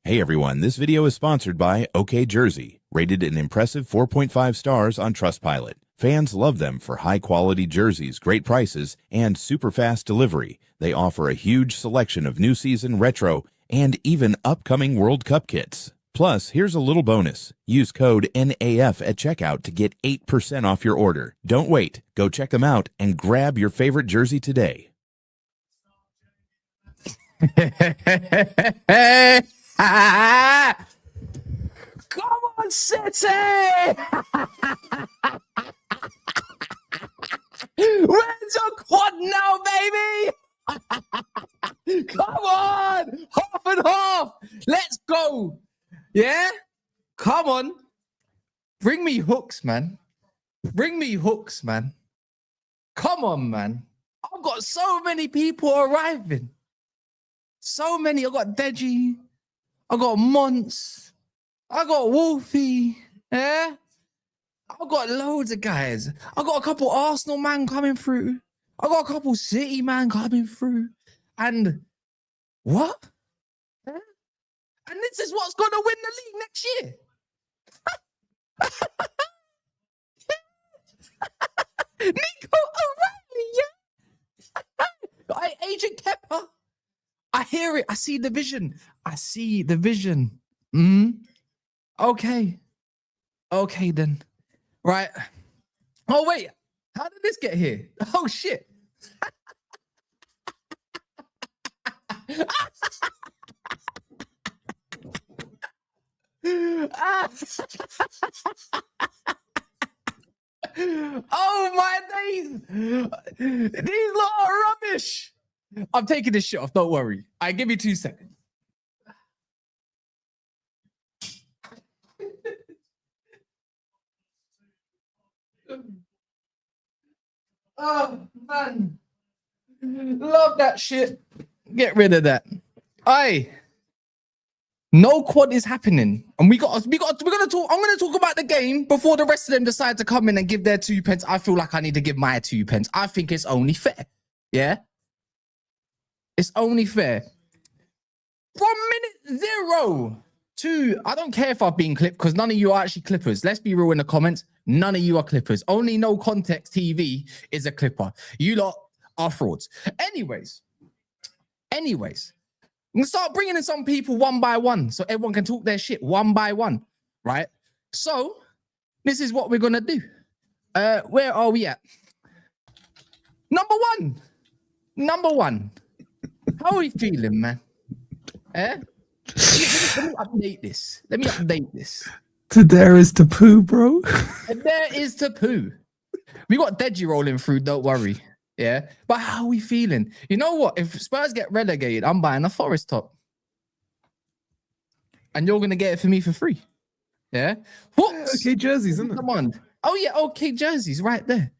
Hey everyone, this video is sponsored by OK Jersey, rated an impressive 4.5 stars on Trustpilot. Fans love them for high-quality jerseys, great prices, and super fast delivery. They offer a huge selection of new season retro and even upcoming World Cup kits. Plus, here's a little bonus. Use code NAF at checkout to get 8% off your order. Don't wait. Go check them out and grab your favorite jersey today. Come on, City! Where's your quad now, baby? Come on! Half and half! Let's go! Yeah? Come on. Bring me hooks, man. Bring me hooks, man. Come on, man. I've got so many people arriving. So many. I got Deji. I got Monts. I got Wolfie. Yeah? I got loads of guys. I got a couple Arsenal man coming through. I got a couple City man coming through. And what? Yeah? And this is what's going to win the league next year. Nico O'Reilly, yeah? Agent Kepper. I hear it. I see the vision. I see the vision. Okay. Okay, then. Right. Oh, wait. How did this get here? Oh, shit. Oh, my days. These lot are rubbish. I'm taking this shit off. Don't worry. I give you 2 seconds. Oh, man. Love that shit. Get rid of that. Aye. No quad is happening. And we're gonna talk. I'm gonna talk about the game before the rest of them decide to come in and give their 2 pence. I feel like I need to give my 2 pence. I think it's only fair. Yeah. It's only fair. From minute 0 to, I don't care if I've been clipped because none of you are actually clippers. Let's be real in the comments. None of you are clippers. Only No Context TV is a clipper. You lot are frauds. Anyways, I'm gonna start bringing in some people one by one so everyone can talk their shit one by one, right? So this is what we're gonna do. Where are we at? Number one. How are we feeling, man? Eh? Let me update this. There is to poo, bro. There is to poo. We got Deji rolling through, don't worry. Yeah. But how are we feeling? You know what? If Spurs get relegated, I'm buying a Forest top. And you're gonna get it for me for free. Yeah. Okay, jerseys, isn't it? Come on. Oh yeah, okay, jerseys right there.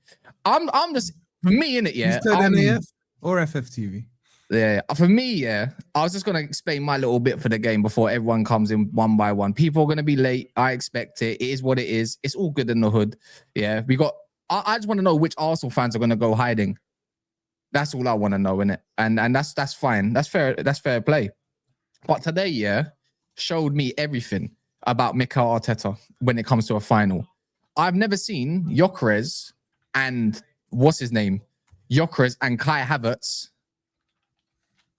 I'm just for me, innit? Yeah. NAF or FFTV. Yeah, for me, yeah. I was just gonna explain my little bit for the game before everyone comes in one by one. People are gonna be late. I expect it. It is what it is. It's all good in the hood. Yeah, we got. I just want to know which Arsenal fans are gonna go hiding. That's all I want to know, innit? And that's fine. That's fair. That's fair play. But today, yeah, showed me everything about Mikel Arteta when it comes to a final. I've never seen Gyökeres and what's his name, Gyökeres and Kai Havertz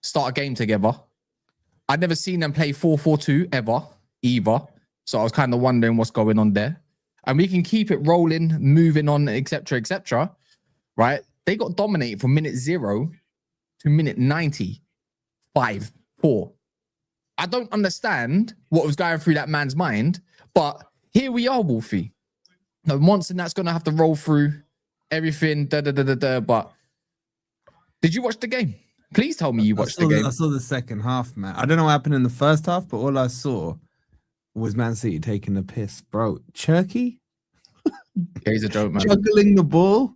start a game together. I'd never seen them play 4-4-2 ever, either. So I was kind of wondering what's going on there. And we can keep it rolling, moving on, etc., right? They got dominated from minute 0 to minute 90. 5-4. I don't understand what was going through that man's mind, but here we are, Wolfie. No, Monson, that's going to have to roll through everything, but did you watch the game? Please tell me you watched the game. I saw the second half, man. I don't know what happened in the first half, but all I saw was Man City taking the piss, bro. Cherky? Yeah, he's a joke, man. Juggling the ball.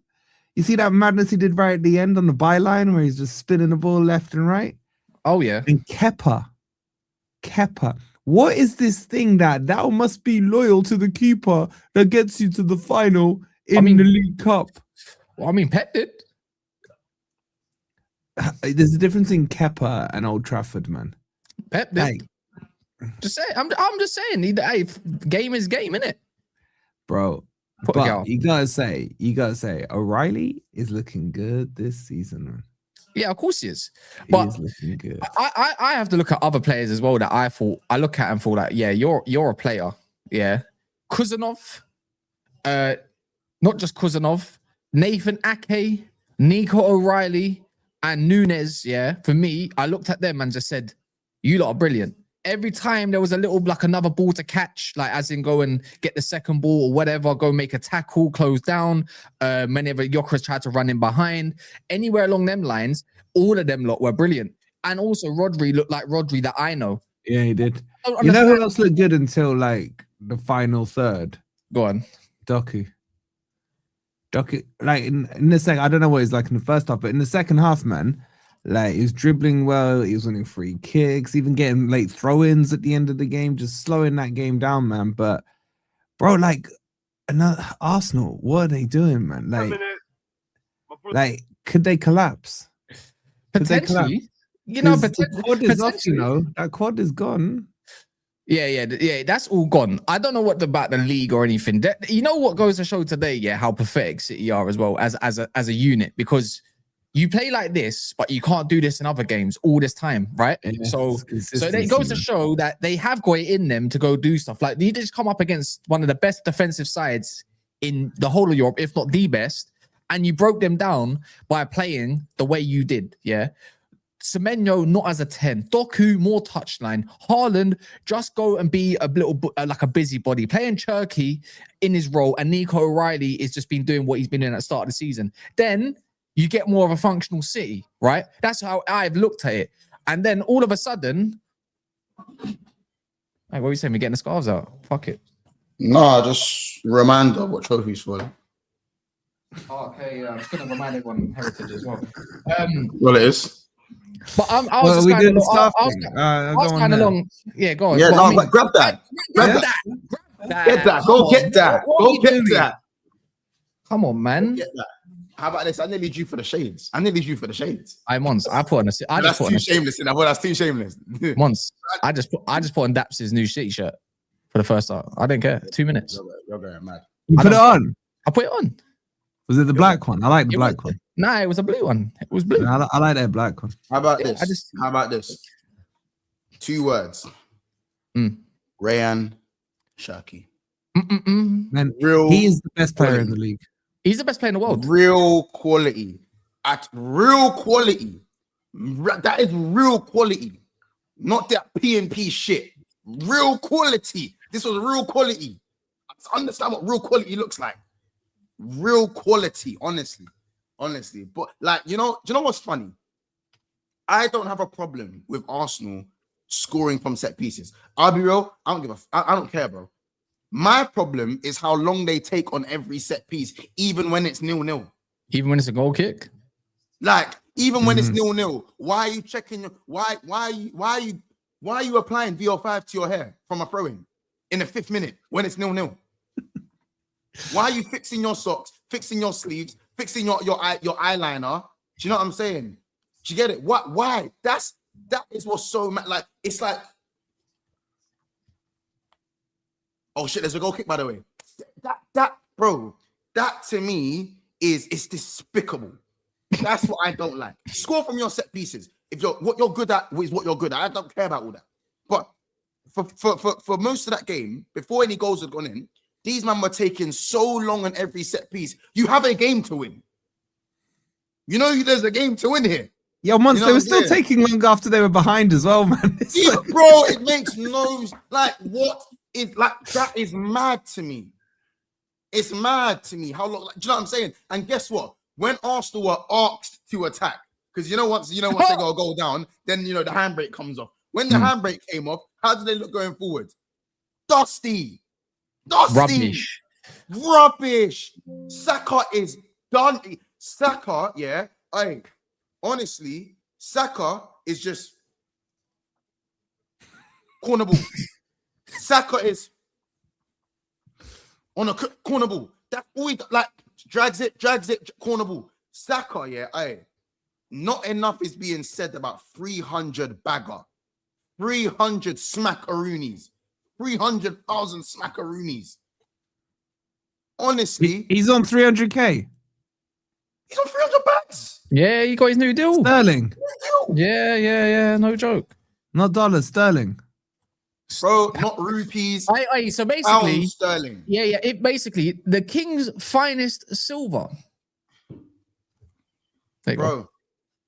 You see that madness he did right at the end on the byline where he's just spinning the ball left and right? Oh, yeah. And Kepa. What is this thing that thou must be loyal to the keeper that gets you to the final in the League Cup? Well, I mean, Pep did. There's a difference in Kepa and Old Trafford, man. Pep did. Hey. Just say, I'm just saying. Hey, game is game, innit? Bro. But you gotta say, O'Reilly is looking good this season, man. Yeah, of course he is. But is looking good. I have to look at other players as well that I look at and thought like, yeah, you're a player. Yeah. Kuzanov, not just Kuzanov, Nathan Ake, Nico O'Reilly, and Nunes. Yeah. For me, I looked at them and just said, you lot are brilliant. Every time there was a little, like another ball to catch, like as in go and get the second ball or whatever, go make a tackle, close down. Whenever Gyökeres tried to run in behind, anywhere along them lines, all of them lot were brilliant. And also Rodri looked like Rodri that I know. Yeah, he did. You know who else looked good until like the final third? Go on. Doku, like in the second, I don't know what he's like in the first half, but in the second half, man, like he was dribbling well, he was winning free kicks, even getting late throw-ins at the end of the game, just slowing that game down, man. But bro, like another Arsenal, what are they doing, man? Like could they collapse? Potentially, you know, the quad is off, you know, that quad is gone. Yeah, that's all gone. I don't know what about the league or anything. You know what goes to show today, yeah, how pathetic City are as well as a unit, because you play like this, but you can't do this in other games all this time, right? Yeah, so it goes to show that they have got it in them to go do stuff. Like you just come up against one of the best defensive sides in the whole of Europe, if not the best, and you broke them down by playing the way you did, yeah? Semenyo not as a 10, Doku more touchline, Haaland just go and be a little like a busybody, playing Cherky in his role, and Nico O'Reilly is just been doing what he's been doing at the start of the season. Then you get more of a functional City, right? That's how I've looked at it. And then all of a sudden, hey, what are we saying? We're getting the scarves out. Fuck it. No, just reminder what trophies for. Okay, I'm just gonna remind everyone heritage as well. Well, it is. But I was Well, just we going did the along. staff I was thing. I Go was on going there. along. Yeah, go on. Yeah, But no, I mean, but grab that. grab Grab that. that. Get that. Come Go on. get that. What are Go you get doing? that. Come on, Go man. get that. How about this? I nearly drew for the shades. I put on a. I just That's put too on a. shameless. That's too shameless. Once I just put on Daps' new City shirt for the first time. I didn't care. 2 minutes. You're going mad. You I put it don't- on. I put it on. Was it the black one? I like the It black was- one. Nah, it was a blue one. It was blue. I like that black one. How about Yeah, this? How about this? 2 words. Mm. Rayan Shaki. Man, Real. he is the best player in the league. He's the best player in the world. Real quality. At real quality. That is real quality. Not that P&P shit. Real quality. This was real quality. I understand what real quality looks like. Real quality, honestly. But like, do you know what's funny? I don't have a problem with Arsenal scoring from set pieces. I'll be real. I don't care, bro. My problem is how long they take on every set piece, even when it's 0-0. Even when it's a goal kick. Like, even when it's 0-0, why are you checking? Why are you applying VO5 to your hair from a throw-in in the 5th minute when it's 0-0? Why are you fixing your socks, fixing your sleeves, fixing your eyeliner? Do you know what I'm saying? Do you get it? What? Why? That is what's so mad. Like, it's like, oh shit, there's a goal kick, by the way. Bro, that to me it's despicable. That's what I don't like. Score from your set pieces. If what you're good at is what you're good at. I don't care about all that. But for most of that game, before any goals had gone in, these men were taking so long on every set piece. You have a game to win. You know there's a game to win here. Yo, once they were still taking long after they were behind as well, man. Yeah, bro, it makes no like what is like that is mad to me. It's mad to me how long. Like, do you know what I'm saying? And guess what? When Arsenal were asked to attack, because once they got a goal down, then the handbrake comes off. When the handbrake came off, how did they look going forward? Dusty. Rubbish. Saka is done. Saka, yeah. Honestly, Saka is just corner ball. Saka is on a corner ball. That's all he like. Drags it, corner ball. Saka, yeah. Not enough is being said about 300 bagger, 300 smackaroonies, 300,000 smackaroonies. Honestly, he's on 300k. He's on 300 bags. Yeah, he got his new deal. Sterling. Yeah. No joke. Not dollars, sterling. Bro, not rupees. So basically, pound sterling. Yeah. It basically the king's finest silver. There you Bro, go.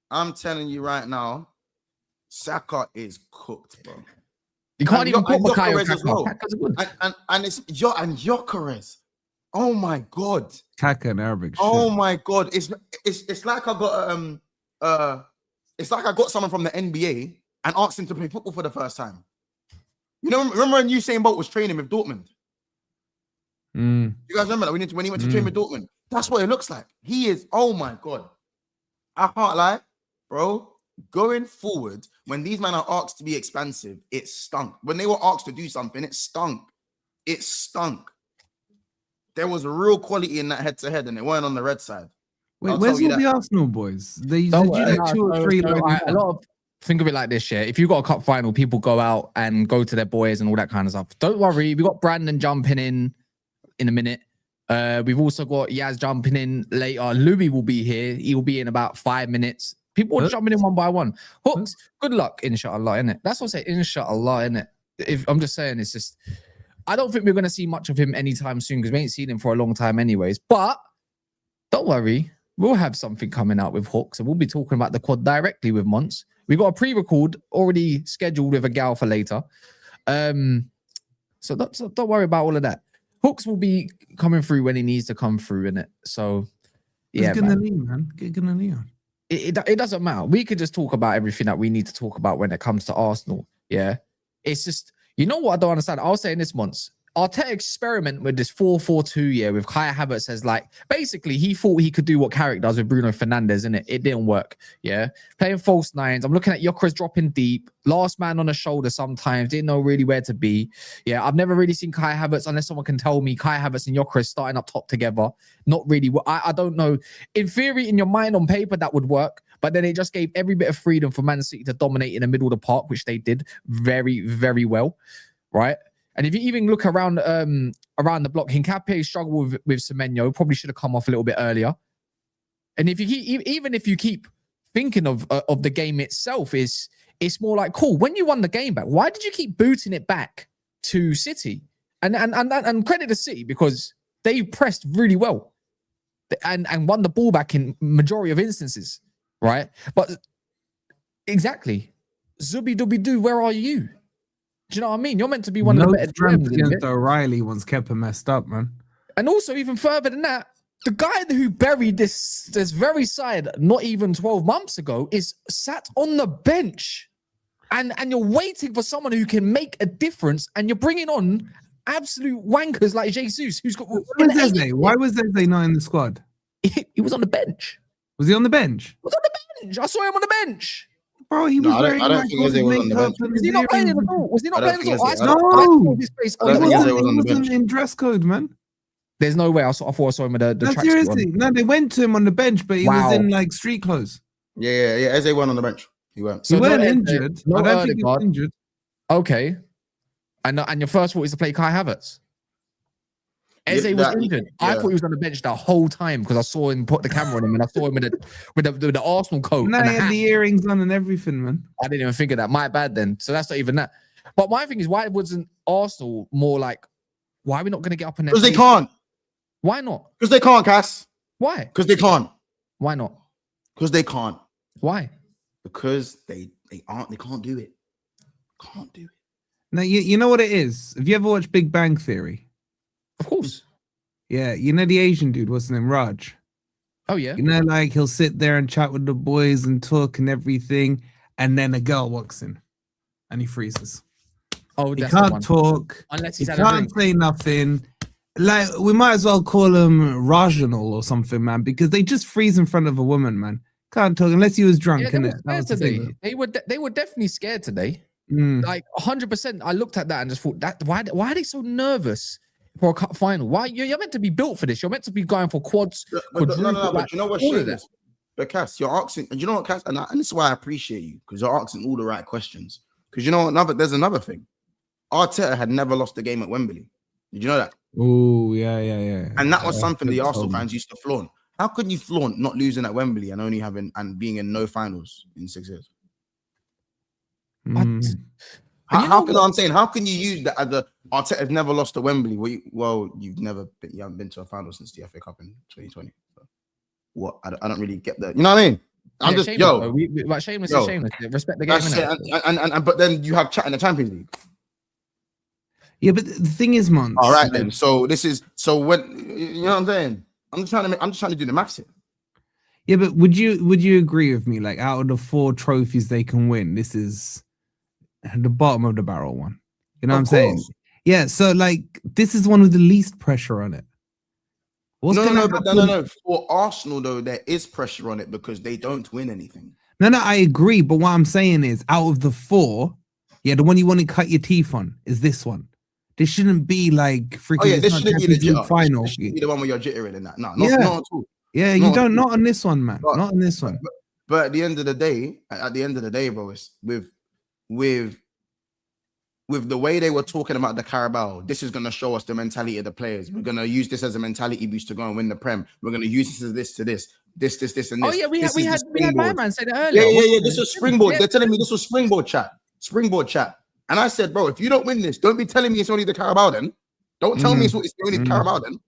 I'm telling you right now, Saka is cooked, bro. You can't even put Gyökeres as well. Good. And it's Gyökeres. Oh my god. Kaka and Arabic. Oh my god. It's like I got it's like I got someone from the NBA and asked him to play football for the first time. Remember when Usain Bolt was training with Dortmund? You guys remember that when he went to train with Dortmund? That's what it looks like. He is, oh my god. I can't lie, bro. Going forward, when these men are asked to be expansive, it stunk. When they were asked to do something, it stunk. It stunk. There was a real quality in that head-to-head, and it weren't on the red side. Wait, where's all the Arsenal boys? They said you had 2 or 3. Think of it like this, yeah. If you got a cup final, people go out and go to their boys and all that kind of stuff. Don't worry, we got Brandon jumping in a minute. We've also got Yaz jumping in later. Louis will be here. He will be in about 5 minutes. People are jumping in one by one. Hooks, good luck, inshallah, innit? That's what I say, inshallah, innit? If I'm just saying, it's just, I don't think we're going to see much of him anytime soon because we ain't seen him for a long time anyways. But don't worry, we'll have something coming out with Hooks and we'll be talking about the quad directly with Mons. We got a pre-record already scheduled with a gal for later. So don't worry about all of that. Hooks will be coming through when he needs to come through, innit? So, yeah, Get gonna knee on. It doesn't matter. We could just talk about everything that we need to talk about when it comes to Arsenal. Yeah. It's just, you know what I don't understand? I was saying this once. Arteta experiment with this 4-4-2 with Kai Havertz as like basically he thought he could do what Carrick does with Bruno Fernandes, innit? It didn't work. Yeah, playing false nines. I'm looking at Gyökeres dropping deep, last man on the shoulder sometimes, didn't know really where to be. Yeah, I've never really seen Kai Havertz, unless someone can tell me Kai Havertz and Gyökeres starting up top together. Not really. I don't know. In theory, in your mind, on paper, that would work. But then it just gave every bit of freedom for Man City to dominate in the middle of the park, which they did very, very well, right? And if you even look around the block, Hincapié struggled with Semenyo, probably should have come off a little bit earlier. And if you keep thinking of the game itself, it's more like, cool, when you won the game back, why did you keep booting it back to City? And credit to City, because they pressed really well and won the ball back in majority of instances, right? But exactly, Zubi Dubi Doo, where are you? Do you know what I mean? You're meant to be one of the better strength against O'Reilly once Kepa messed up, man. And also, even further than that, the guy who buried this very side not even 12 months ago is sat on the bench. And you're waiting for someone who can make a difference, and you're bringing on absolute wankers like Jesus, who's got... Why was Eze not in the squad? He was on the bench. Was he on the bench? He was on the bench. I saw him on the bench. Bro, he was I don't think Eze was on the bench. Was he not playing at all? Was he not playing at all? No. He wasn't in dress code, man. There's no way. I thought I saw him with the tracksuit seriously. on. No, they went to him on the bench, but he was in like street clothes. Yeah. Eze went on the bench. He went. So he weren't injured. I don't think he was injured. Okay. And your first thought is to play Kai Havertz. Eze was injured. Yeah. I thought he was on the bench the whole time because I saw him put the camera on him, and I saw him with the Arsenal coat. No, he had the earrings on and everything, man. I didn't even think of that. My bad then. So that's not even that. But my thing is, why wasn't Arsenal more like, why are we not going to get up in there? Because they can't. Why not? Because they can't, Cass. Why? Because they can't. Why not? Because they can't. Why? Because they can't do it. Can't do it. Now, you know what it is? Have you ever watched Big Bang Theory? Of course. Yeah, you know the Asian dude, what's his name? Raj. Oh, yeah. You know, like he'll sit there and chat with the boys and talk and everything, and then a girl walks in and he freezes. Oh, he can't talk. Unless he's he can't say nothing. Like, we might as well call him Rajanal or something, man, because they just freeze in front of a woman, man. Can't talk unless he was drunk. Yeah, they were definitely scared today. Like 100%. I looked at that and just thought, why are they so nervous for a cup final? Why you're meant to be built for this? You're meant to be going for quads. But you know what, Seamus? But Cass, you're asking, and you know what, Cass, and this is why I appreciate you, because you're asking all the right questions. Because you know there's another thing. Arteta had never lost a game at Wembley. Did you know that? Oh, yeah. And that was something the Arsenal fans used to flaunt. How can you flaunt not losing at Wembley and only having and being in no finals in 6 years? How can you use that as the Arteta has never lost to Wembley? Well, you haven't been to a final since the FA Cup in 2020. So what? I don't really get that. You know what I mean? I'm just shameless is shameless. Respect the game. But then you have chat in the Champions League. Yeah, but the thing is, man. All right, then. So when you know what I'm saying? I'm just trying to do the maths here. Yeah, but would you agree with me? Like, out of the 4 trophies they can win, this is the bottom of the barrel one. You know what I'm saying? Yeah. So like, this is one with the least pressure on it. No. For Arsenal though, there is pressure on it because they don't win anything. No, I agree. But what I'm saying is, out of the 4, yeah, the one you want to cut your teeth on is this one. This shouldn't be like freaking. Oh yeah, this shouldn't be the jitter. Final. This should be the one where you're jittering in that. No, not at all. Yeah, you don't. Not on this one, man. Not on this one. But at the end of the day, bro, it's with the way they were talking about the Carabao. This is gonna show us the mentality of the players. We're gonna use this as a mentality boost to go and win the Prem. We're gonna use this as this, and this. Oh yeah, we had my man say that earlier. Yeah. This was springboard. They're telling me this was springboard chat. And I said, bro, if you don't win this, don't be telling me it's only the Carabao then. Don't tell me it's only the Carabao then.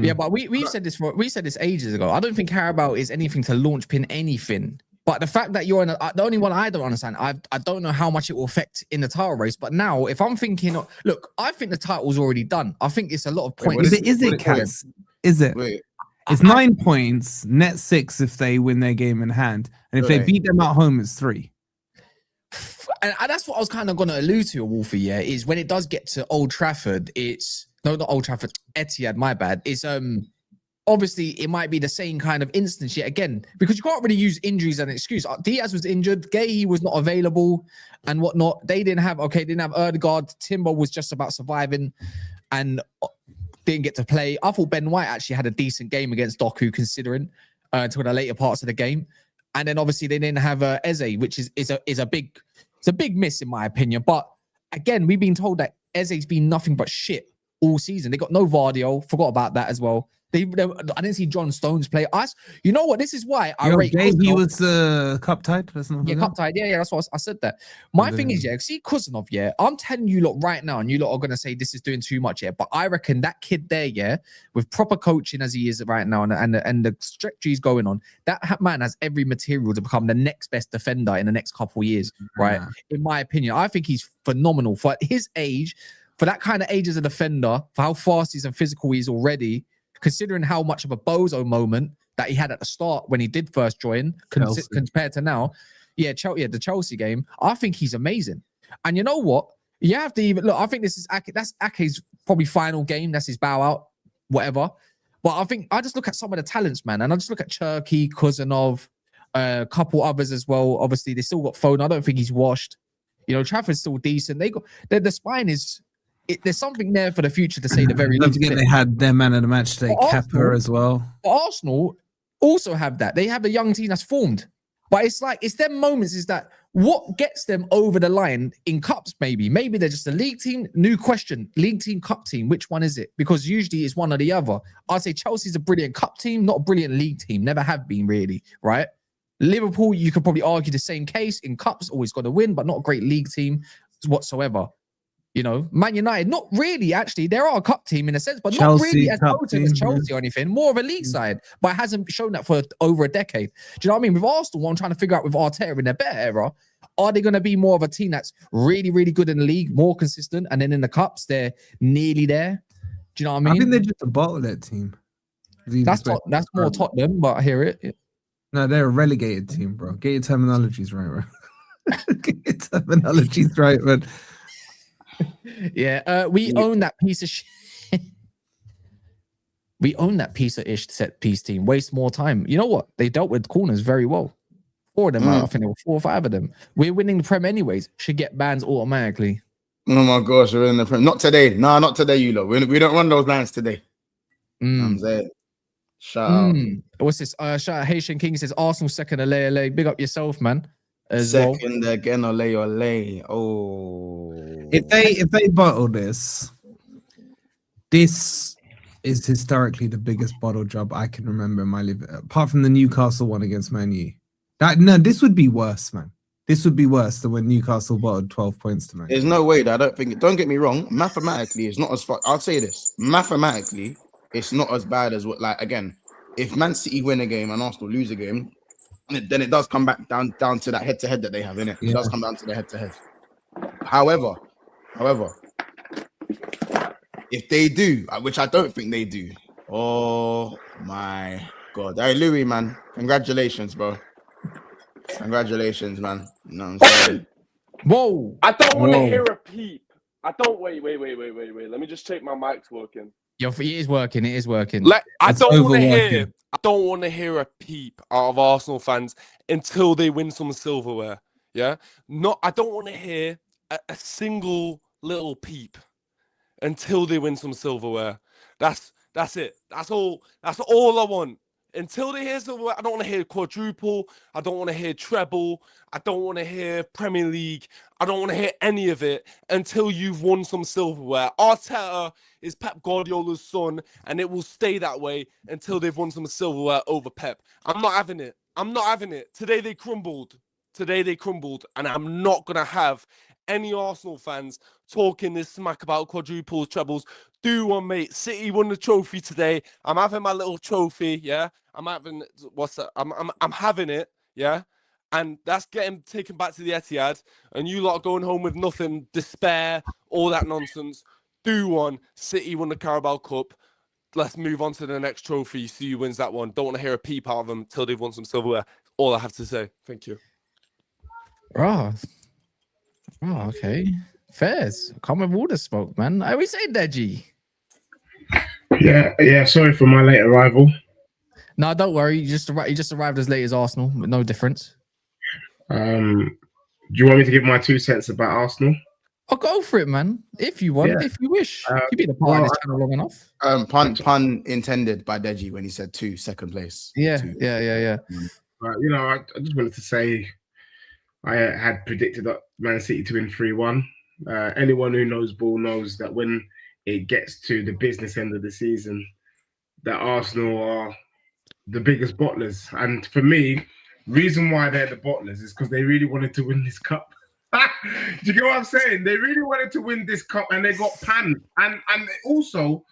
Yeah, but we said this ages ago. I don't think Carabao is anything to launch pin anything. But the fact that you're in the only one I don't understand, I don't know how much it will affect in the title race. But now, if I'm thinking, look, I think the title's already done. I think it's a lot of points. Is it, Cass? Is it? Wait. It's 9 points, net 6 if they win their game in hand. And if they beat them at home, it's 3. and that's what I was kind of going to allude to, Wolfie. Yeah, is when it does get to Old Trafford, it's no, not Old Trafford, Etihad. My bad. It's obviously it might be the same kind of instance yet again, because you can't really use injuries as an excuse. Diaz was injured, Gay was not available, and whatnot. They didn't have Erdegaard. Timber was just about surviving, and didn't get to play. I thought Ben White actually had a decent game against Doku, considering until the later parts of the game. And then obviously they didn't have Eze, which is a big miss in my opinion. But again, we've been told that Eze's been nothing but shit all season. They got no Vardio, forgot about that as well. I didn't see John Stones play. You know what? This is why I rate. He was cup tied. Cup tied. Yeah, that's what I said. That my thing is, see Kuznov. Yeah, I'm telling you, lot right now, and you lot are gonna say this is doing too much. Yeah, but I reckon that kid there, yeah, with proper coaching as he is right now, and the trajectory he's going on, that man has every material to become the next best defender in the next couple of years. Right? In my opinion, I think he's phenomenal for his age, for that kind of age as a defender, for how fast he's and physical he is already. Considering how much of a bozo moment that he had at the start when he did first join, compared to now, the Chelsea game, I think he's amazing. And you know what? You have to even look. I think this is that's Ake's probably final game. That's his bow out, whatever. But I think I just look at some of the talents, man, and I just look at Cherky, Kuznov, a couple others as well. Obviously, they still got Foden. I don't think he's washed. You know, Trafford's still decent. They got the spine is. There's something there for the future, to say the very least. They had their man of the match today, Kappa, as well. Arsenal also have that. They have a young team that's formed. But it's like, it's them moments, is that what gets them over the line in cups, maybe? Maybe they're just a league team. New question. League team, cup team. Which one is it? Because usually it's one or the other. I'd say Chelsea's a brilliant cup team, not a brilliant league team. Never have been, really, right? Liverpool, you could probably argue the same case. In cups, always got to win, but not a great league team whatsoever. You know, Man United, not really, actually. They are a cup team in a sense, but Chelsea, not really as potent as Chelsea or anything. More of a league side, but it hasn't shown that for over a decade. Do you know what I mean? With Arsenal, what I'm trying to figure out with Arteta in their better era, are they going to be more of a team that's really, really good in the league, more consistent, and then in the cups, they're nearly there? Do you know what I mean? I think they're just a bottleneck team. That's more Tottenham, but I hear it. No, they're a relegated team, bro. Get your terminologies right, bro. Get your terminologies right, man. Yeah, we own that piece of shit. We own that piece of ish set piece team. Waste more time. You know what? They dealt with corners very well. 4 of them, I think there were 4 or 5 of them. We're winning the Prem anyways. Should get bans automatically. Oh my gosh, we're in the Prem. Not today. Nah, not today, you lot. We don't run those lines today. I'm saying. Shout out. What's this? Shout out Haitian King says Arsenal second, Ole. Big up yourself, man. Second again, Ole. Oh. If they bottle this is historically the biggest bottle job I can remember in my life, apart from the Newcastle one against Man U. This would be worse, man. This would be worse than when Newcastle bottled 12 points to Man U. There's no way that I don't think. Don't get me wrong. Mathematically, it's not as far. I'll say this. Mathematically, it's not as bad as what. Like again, if Man City win a game and Arsenal lose a game, then it does come back down to that head-to-head that they have, innit? It does come down to the head-to-head. However, if they do, which I don't think they do, oh my God. Hey, Louis, man, congratulations, bro. Congratulations, man. You know what I'm saying? Whoa. I don't want to hear a peep. I don't, wait. Let me just check my mic's working. It is working. I don't want to hear a peep out of Arsenal fans until they win some silverware. Yeah, I don't want to hear a single little peep until they win some silverware. That's it. That's all I want. Until they hear silverware, I don't want to hear quadruple. I don't want to hear treble. I don't want to hear Premier League. I don't want to hear any of it until you've won some silverware. Arteta is Pep Guardiola's son, and it will stay that way until they've won some silverware over Pep. I'm not having it. Today they crumbled, and I'm not going to have any Arsenal fans talking this smack about quadruples, trebles. Do one, mate. City won the trophy today. I'm having my little trophy, yeah? I'm having it, yeah? And that's getting taken back to the Etihad, and you lot are going home with nothing, despair, all that nonsense. Do one. City won the Carabao Cup. Let's move on to the next trophy. See who wins that one. Don't want to hear a peep out of them till they've won some silverware. All I have to say. Thank you. Oh, okay. Fairs. Come with all the smoke, man. I always say Deji. Yeah. Sorry for my late arrival. No, don't worry. You just arrived as late as Arsenal. No difference. Do you want me to give my 2 cents about Arsenal? I'll go for it, man. If you want, if you wish. You've been a part of this channel long enough. Pun intended by Deji when he said 2, second place. Yeah. 2. Yeah. I just wanted to say I had predicted that Man City to win 3-1. Anyone who knows ball knows that when it gets to the business end of the season, that Arsenal are the biggest bottlers. And for me, reason why they're the bottlers is because they really wanted to win this cup. Do you get what I'm saying? They really wanted to win this cup and they got panned. And also,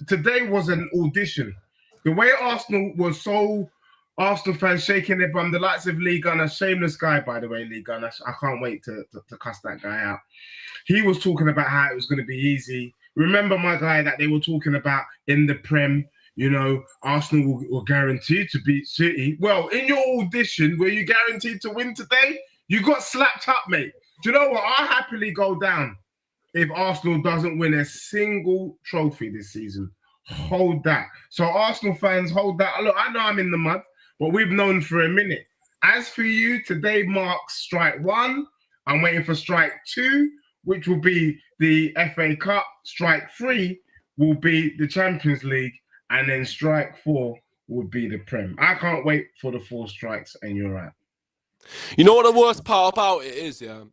today was an audition. The way Arsenal was so Arsenal fans shaking their bum, the likes of Lee Gunner, shameless guy, by the way, Lee Gunner. I can't wait to cuss that guy out. He was talking about how it was going to be easy. Remember, my guy, that they were talking about in the Prem, Arsenal were guaranteed to beat City. Well, in your audition, were you guaranteed to win today? You got slapped up, mate. Do you know what? I'll happily go down if Arsenal doesn't win a single trophy this season. Hold that. So Arsenal fans, hold that. Look, I know I'm in the mud, but we've known for a minute. As for you, today marks strike 1. I'm waiting for strike 2, which will be the FA Cup. Strike 3 will be the Champions League. And then strike 4 would be the Prem. I can't wait for the 4 strikes, and you're right. You know what the worst part about it is, yeah?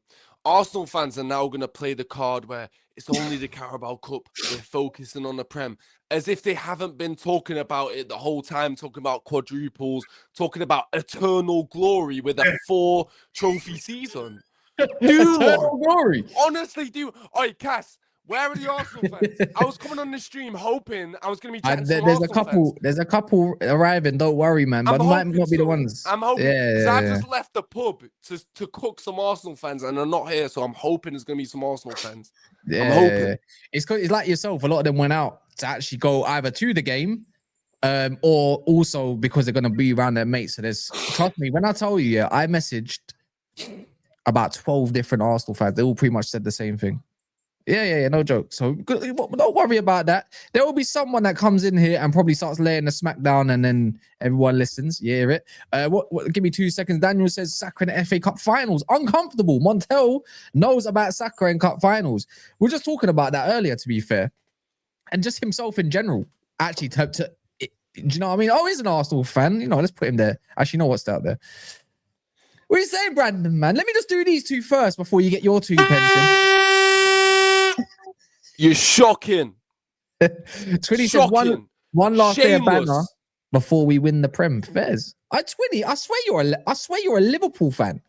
Arsenal fans are now going to play the card where it's only the Carabao Cup. They're focusing on the Prem. As if they haven't been talking about it the whole time, talking about quadruples, talking about eternal glory with a 4-trophy season. Eternal glory. Honestly, dude. All right, Cass, where are the Arsenal fans? I was coming on the stream hoping I was going to be chatting to some Arsenal fans. There's a couple arriving. Don't worry, man. But might not be the ones. I'm hoping. Yeah. I just left the pub to cook some Arsenal fans, and they're not here. So I'm hoping there's going to be some Arsenal fans. Yeah. I'm hoping. It's like yourself. A lot of them went out to actually go either to the game, or also because they're going to be around their mates. So trust me, when I tell you, yeah, I messaged about 12 different Arsenal fans. They all pretty much said the same thing. Yeah, no joke. So don't worry about that. There will be someone that comes in here and probably starts laying the smack down, and then everyone listens. You hear it? Give me 2 seconds. Daniel says Saka in the FA Cup finals. Uncomfortable. Montel knows about Saka in Cup finals. We are just talking about that earlier, to be fair. And just himself in general. Actually, do you know what I mean? Oh, he's an Arsenal fan. Let's put him there. Actually, know what's out there. What are you saying, Brandon, man? Let me just do these 2 first before you get your 2 pension. You're shocking. Twinny says one last day of banner before we win the Prem. Fairs. Twinny, I swear you're a Liverpool fan.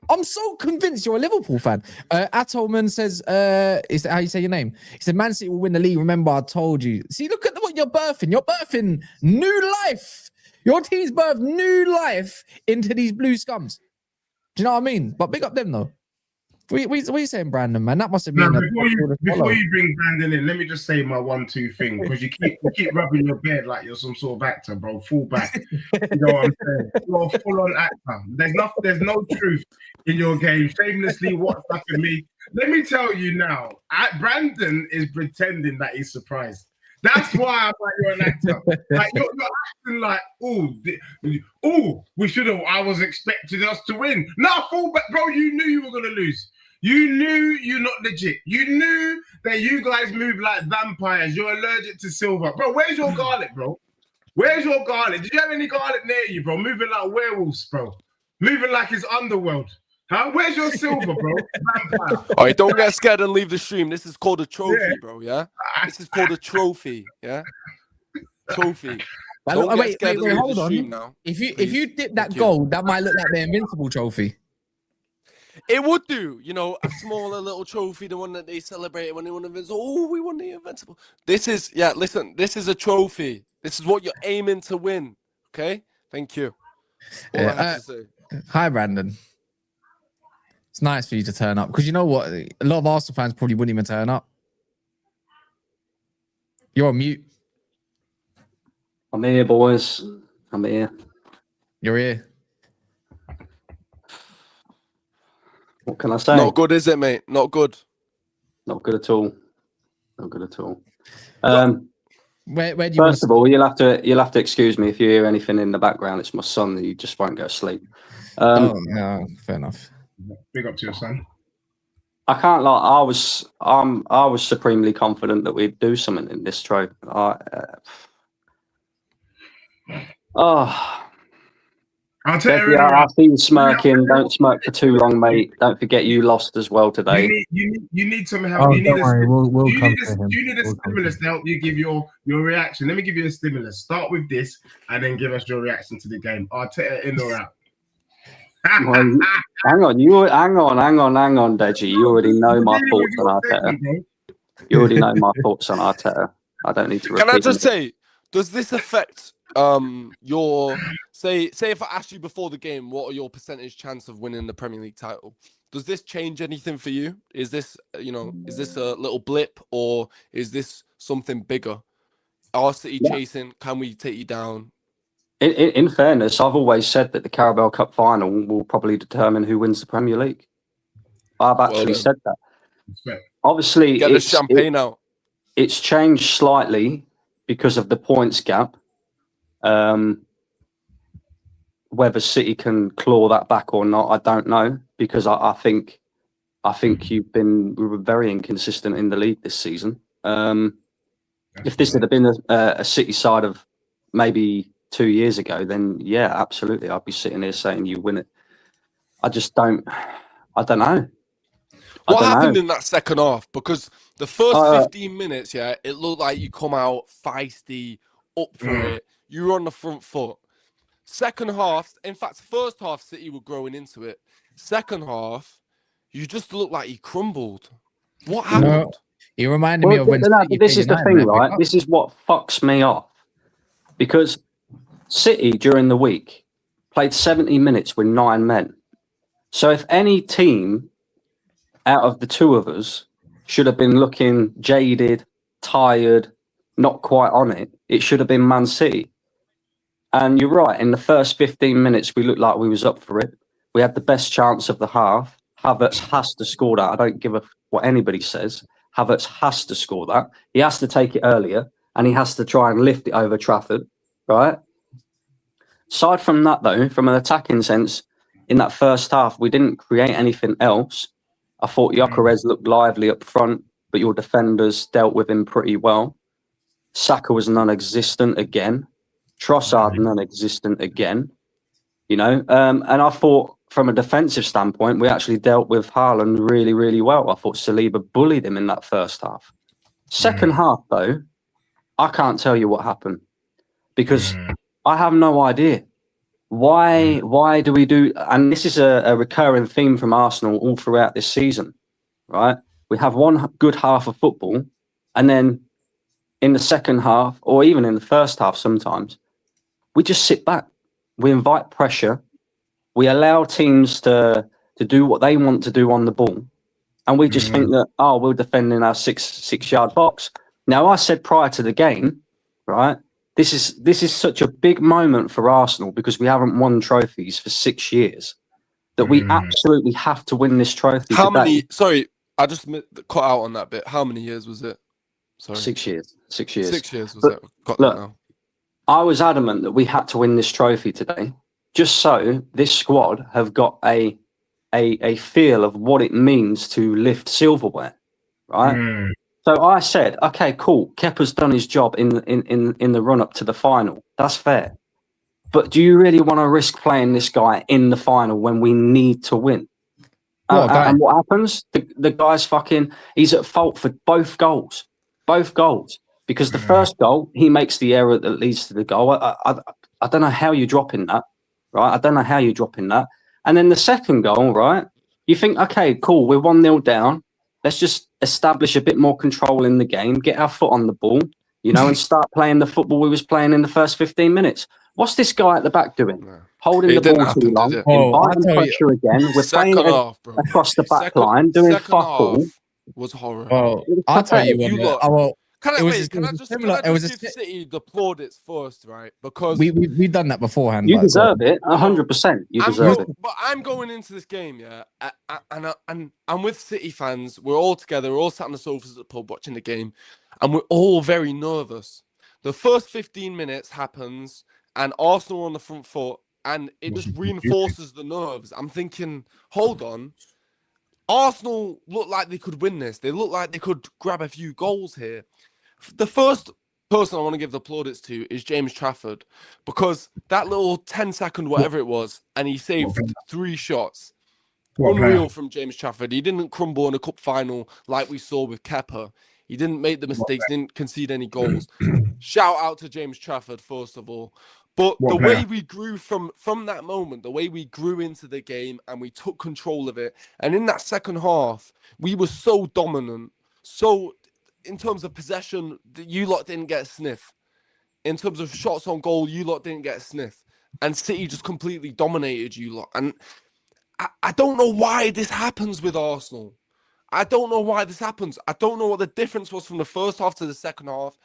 I'm so convinced you're a Liverpool fan. Atolman says, is that how you say your name? He said, Man City will win the league. Remember, I told you. See, look at what you're birthing. You're birthing new life. Your team's birthed new life into these blue scums. Do you know what I mean? But big up them, though. What are you saying, Brandon, man? That must have been before you bring Brandon in, let me just say my 1-2 thing, because you keep rubbing your bed like you're some sort of actor, bro. Full back. You know what I'm saying? You're a full-on actor. There's no truth in your game. Shamelessly WhatsApping me. Let me tell you now, Brandon is pretending that he's surprised. That's why I'm like, you're an actor. Like you're acting like, we should have. I was expecting us to win. Nah, full back, bro. You knew you were gonna lose. You knew you're not legit. You knew that you guys move like vampires. You're allergic to silver. Bro, where's your garlic, bro? Where's your garlic? Did you have any garlic near you, bro? Moving like werewolves, bro. Moving like it's underworld. Huh? Where's your silver, bro? Vampire. All right, don't get scared and leave the stream. This is called a trophy, bro, yeah? This is called a trophy, yeah? Trophy. Wait, hold on. Now, if you dip that gold, that might look like the Invincible trophy. It would do, a smaller little trophy, the one that they celebrated when they won Invincible. Oh, we won the Invincible. This is a trophy. This is what you're aiming to win, okay? Thank you. All I have to say. Hi, Brandon. It's nice for you to turn up, because you know what? A lot of Arsenal fans probably wouldn't even turn up. You're on mute. I'm here, boys. I'm here. You're here. What can I say? Not good, is it, mate? Not good. Not good at all. Not good at all. Where do you First of all, you'll have to excuse me if you hear anything in the background. It's my son that you just won't go to sleep. no, fair enough. Big up to your son. I can't lie. I was supremely confident that we'd do something in this trophy. I'll tell Debbie, you. I see you smirking. Don't smirk for too long, mate. Don't forget you lost as well today. You need some help. Oh, you need don't worry, we'll come to him. You need a stimulus to help you give your reaction. Let me give you a stimulus. Start with this and then give us your reaction to the game. Arteta in or out? Well, hang on, Deji. You already know my thoughts on Arteta. You already know my thoughts on Arteta. I don't need to repeat. Can I just say, does this affect your say if I asked you before the game, what are your percentage chance of winning the Premier League title? Does this change anything for you? Is this a little blip, or is this something bigger? Are City chasing? Can we take you down? In fairness, I've always said that the Carabao Cup final will probably determine who wins the Premier League. I've actually said that. Obviously, Get the champagne out. It's changed slightly because of the points gap. Whether City can claw that back or not, I don't know, because I think we were very inconsistent in the league this season. If this had been a City side of maybe 2 years ago, then yeah, absolutely, I'd be sitting here saying you win it. I don't know. What happened in that second half? Because the first 15 minutes, it looked like you come out feisty, up for it. You were on the front foot. Second half, in fact, first half, City were growing into it. Second half, you just looked like you crumbled. What happened? No, he reminded me of when. This is the thing, right? This is what fucks me off. Because City, during the week, played 70 minutes with 9 men. So if any team out of the two of us should have been looking jaded, tired, not quite on it, it should have been Man City. And you're right, in the first 15 minutes, we looked like we was up for it. We had the best chance of the half. Havertz has to score that. I don't give a what anybody says. Havertz has to score that. He has to take it earlier, and he has to try and lift it over Trafford, right? Aside from that, though, from an attacking sense, in that first half, we didn't create anything else. I thought Gyökeres looked lively up front, but your defenders dealt with him pretty well. Saka was non-existent again. Trossard non-existent again. And I thought from a defensive standpoint, we actually dealt with Haaland really, really well. I thought Saliba bullied him in that first half. Second half, though, I can't tell you what happened because I have no idea. Why do we do... And this is a recurring theme from Arsenal all throughout this season, right? We have one good half of football, and then in the second half, or even in the first half sometimes, we just sit back. We invite pressure. We allow teams to do what they want to do on the ball. And we just think that, we'll defend in our six-yard box. Now, I said prior to the game, right, this is such a big moment for Arsenal because we haven't won trophies for 6 years that we absolutely have to win this trophy today. Sorry, I just cut out on that bit. How many years was it? Sorry. 6 years. 6 years. 6 years was it? Got that now. I was adamant that we had to win this trophy today, just so this squad have got a feel of what it means to lift silverware, right? So I said, okay, cool. Kepa's done his job in the run up to the final. That's fair. But do you really want to risk playing this guy in the final when we need to win? And what happens? The guy's he's at fault for both goals. Because the first goal, he makes the error that leads to the goal. I don't know how you're dropping that, right? I don't know how you're dropping that. And then the second goal, right? You think, okay, cool, we're 1-0 down. Let's just establish a bit more control in the game, get our foot on the ball, and start playing the football we was playing in the first 15 minutes. What's this guy at the back doing? Holding the ball too long, inviting pressure again. We're playing across the back line, doing fuck all. Was horrible. Well, I'll tell you what. Can I It was wait? just- Can it I was just similar- can I it was just a give City the plaudits first, right? Because we've done that beforehand. You but- deserve it, 100%. You deserve it. But I'm going into this game, yeah, and I'm with City fans. We're all together. We're all sat on the sofas at the pub watching the game, and we're all very nervous. The first 15 minutes happens, and Arsenal on the front foot, and it just reinforces the nerves. I'm thinking, hold on, Arsenal look like they could win this. They look like they could grab a few goals here. The first person I want to give the plaudits to is James Trafford, because that little 10-second whatever it was, and he saved 3 shots. Unreal from James Trafford. He didn't crumble in a cup final like we saw with Kepa. He didn't make the mistakes, didn't concede any goals. Shout out to James Trafford, first of all. But the way we grew from that moment, the way we grew into the game and we took control of it, and in that second half, we were so dominant. So in terms of possession, you lot didn't get a sniff. In terms of shots on goal, you lot didn't get a sniff. And City just completely dominated you lot. And I don't know why this happens with Arsenal. I don't know why this happens. I don't know what the difference was from the first half to the second half.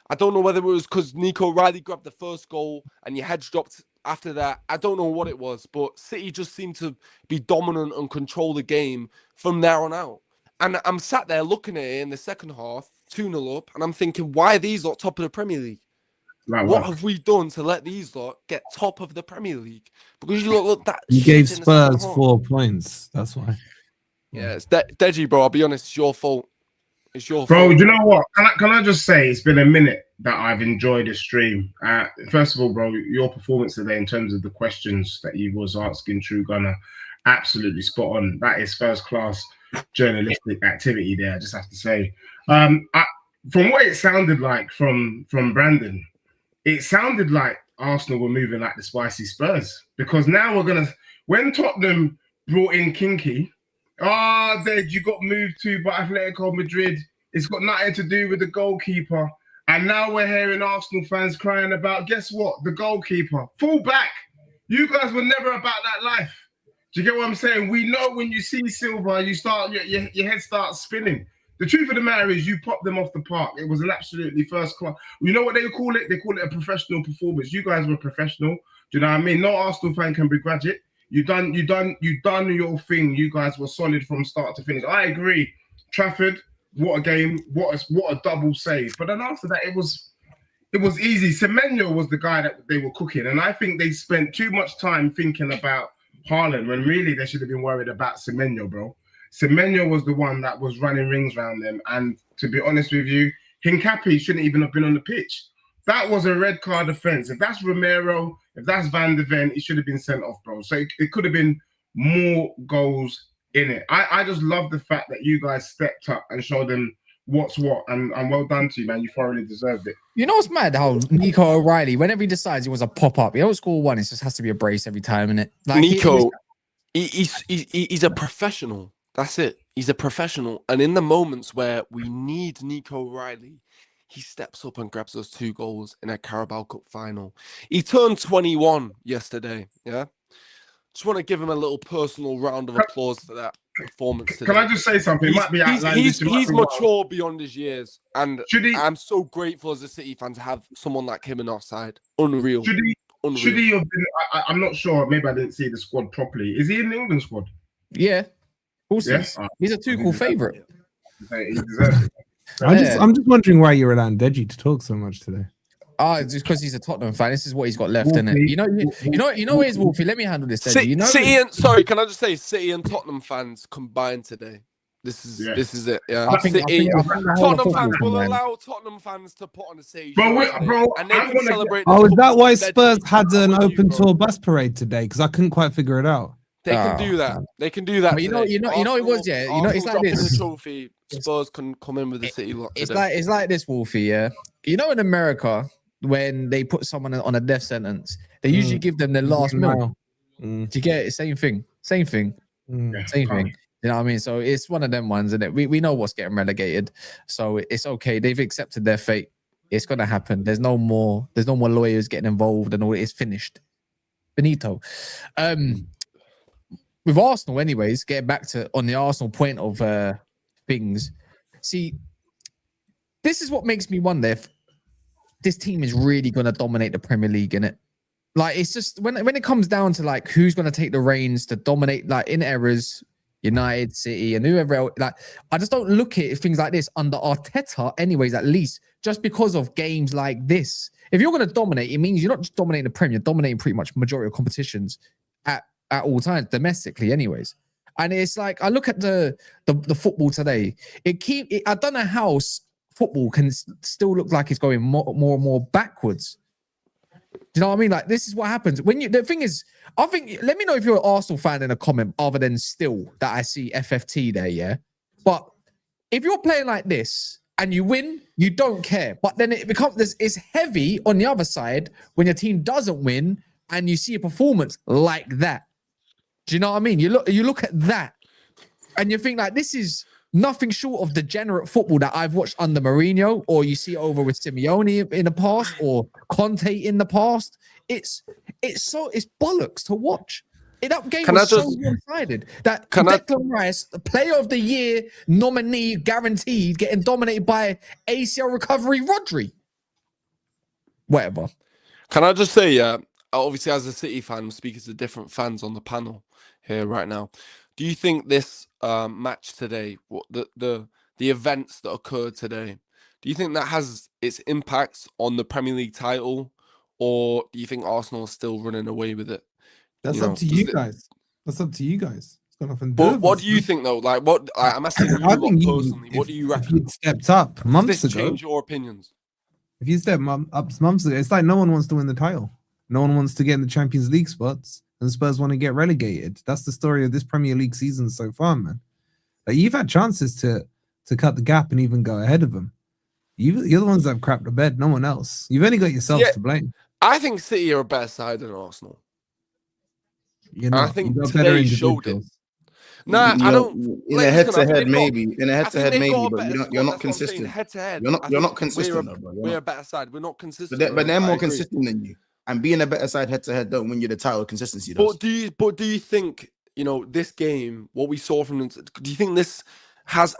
I don't know whether it was because Nico Riley grabbed the first goal and your heads dropped after that. I don't know what it was, but City just seemed to be dominant and control the game from there on out. And I'm sat there looking at it in the second half, 2-0 up, and I'm thinking, why are these lot top of the Premier League? What have we done to let these lot get top of the Premier League? Because you look that. You gave Spurs 4 points. That's why. Yeah, it's Deji, bro. I'll be honest, it's your fault. It's your Bro, fault. you know what? Can I just say it's been a minute that I've enjoyed this stream. First of all, bro, your performance today in terms of the questions that you was asking True Gunner, absolutely spot on. That is first class journalistic activity there, I just have to say. From what it sounded like from Brandon, it sounded like Arsenal were moving like the spicy Spurs, because now when Tottenham brought in Kinky, Dad, you got moved to by Atletico Madrid. It's got nothing to do with the goalkeeper. And now we're hearing Arsenal fans crying about, guess what? The goalkeeper. Fall back. You guys were never about that life. Do you get what I'm saying? We know when you see Silva, you start your head starts spinning. The truth of the matter is you popped them off the park. It was an absolutely first class. You know what they call it? They call it a professional performance. You guys were professional. Do you know what I mean? No Arsenal fan can begrudge it. You done your thing. You guys were solid from start to finish. I agree. Trafford, what a game, what a double save. But then after that, it was easy. Semenyo was the guy that they were cooking, and I think they spent too much time thinking about Haaland when really they should have been worried about Semenyo, bro. Semenyo was the one that was running rings around them, and to be honest with you, Hincapié shouldn't even have been on the pitch. That was a red card offense. If that's Romero, if that's Van de Ven, it should have been sent off, bro. So it could have been more goals in it. I just love the fact that you guys stepped up and showed them what's what, and well done to you, man. You thoroughly deserved it. You know what's mad? How Nico O'Reilly, whenever he decides he wants a pop up, he don't score one. It just has to be a brace every time, innit? Like Nico, he's a professional. That's it. He's a professional, and in the moments where we need Nico O'Reilly, he steps up and grabs us 2 goals in a Carabao Cup final. He turned 21 yesterday. Yeah, just want to give him a little personal round of applause for that performance today. Can I just say something? It might be outlandish. He's mature beyond his years, and I'm so grateful as a City fan to have someone like him in our side. Unreal. Should he have been? I'm not sure. Maybe I didn't see the squad properly. Is he in the England squad? Yeah, of course. Yes, he's a Tuchel favourite. He deserves it. I'm just wondering why you're allowing Deji to talk so much today. It's just because he's a Tottenham fan. This is what he's got left, isn't it? You know what is Wolfie? Let me handle this. City and can I just say, City and Tottenham fans combined today. This is it. Yeah, I think Tottenham fans will allow Tottenham fans to put on the stage, bro, and they can celebrate. Oh, is that why Spurs had an open tour bus parade today? Because I couldn't quite figure it out. They can do that. They can do that. But you know it was, yeah. You know, it's like this. The trophy. Spurs can come in with the City lot. It's like this, Wolfie. Yeah. You know, in America, when they put someone on a death sentence, they usually give them their last meal. Do you get it? Same thing. Same thing. You know what I mean? So it's one of them ones, isn't it? We know what's getting relegated, so it's okay. They've accepted their fate. It's gonna happen. There's no more lawyers getting involved, and all. It's finished. Benito. With Arsenal, anyways, getting back to on the Arsenal point of things. See, this is what makes me wonder if this team is really going to dominate the Premier League, innit? Like, it's just when it comes down to like who's going to take the reins to dominate, like in errors, United, City, and whoever else. Like, I just don't look at things like this under Arteta, anyways. At least just because of games like this. If you're going to dominate, it means you're not just dominating the Premier, you're dominating pretty much majority of competitions at all times, domestically, anyways. And it's like I look at the football today. I don't know how football can still look like it's going more and more backwards. Do you know what I mean? Like, this is what happens when the thing is, I think, let me know if you're an Arsenal fan in a comment other than still that I see FFT there, yeah? But if you're playing like this and you win, you don't care. But then it becomes, it's heavy on the other side when your team doesn't win and you see a performance like that. Do you know what I mean? You look at that and you think like, this is nothing short of degenerate football that I've watched under Mourinho, or you see over with Simeone in the past, or Conte in the past. It's bollocks to watch. That game was so one-sided. That Declan Rice, the Player of the Year nominee, guaranteed, getting dominated by ACL recovery Rodri. Whatever. Can I just say, obviously as a City fan, I'm speaking to different fans on the panel here right now. Do you think this match today, the events that occurred today, do you think that has its impacts on the Premier League title, or do you think Arsenal is still running away with it? That's up to you guys. That's up to you guys. It's got nothing to do But with what us, do you think though? Like, what I'm asking you I think personally, what do you reckon? If you'd stepped up months Does this ago, change your opinions? if you stepped up months ago, it's like no one wants to win the title. No one wants to get in the Champions League spots, and Spurs want to get relegated. That's the story of this Premier League season so far, man. Like, you've had chances to cut the gap and even go ahead of them. You're the ones that have crapped the bed, no one else. You've only got yourselves to blame. I think City are a better side than Arsenal. I think today showed it. Nah, I don't. In a head-to-head, maybe. In a head-to-head, maybe, but you're not consistent. Head-to-head, you're not consistent, though, bro. We're a better side. We're not consistent. But they're more consistent than you. And being a better side head-to-head don't win you the title. Consistency does. But do you think, this game, what we saw from them, do you think this has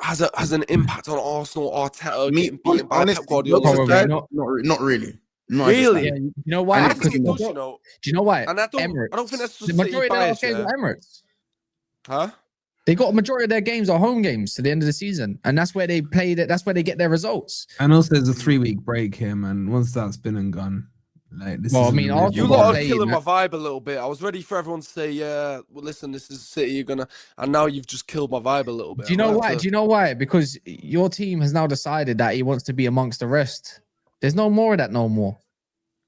an impact on Arsenal, Arteta getting beaten by Pep Guardiola? Not really. Really? Yeah, you know why? I think it does, Do you know why? And I don't think that's just the majority of their games are Emirates. Huh? They got a majority of their games are home games to the end of the season, and that's where they played it. That's where they get their results. And also, there's a 3-week break here, man. Once that's been and gone, like this. Well, I mean, you lot are killing my vibe a little bit. I was ready for everyone to say, "Yeah, well, listen, this is City. You're gonna," and now you've just killed my vibe a little bit. Do you know why? Do you know why? Because your team has now decided that he wants to be amongst the rest. There's no more of that no more.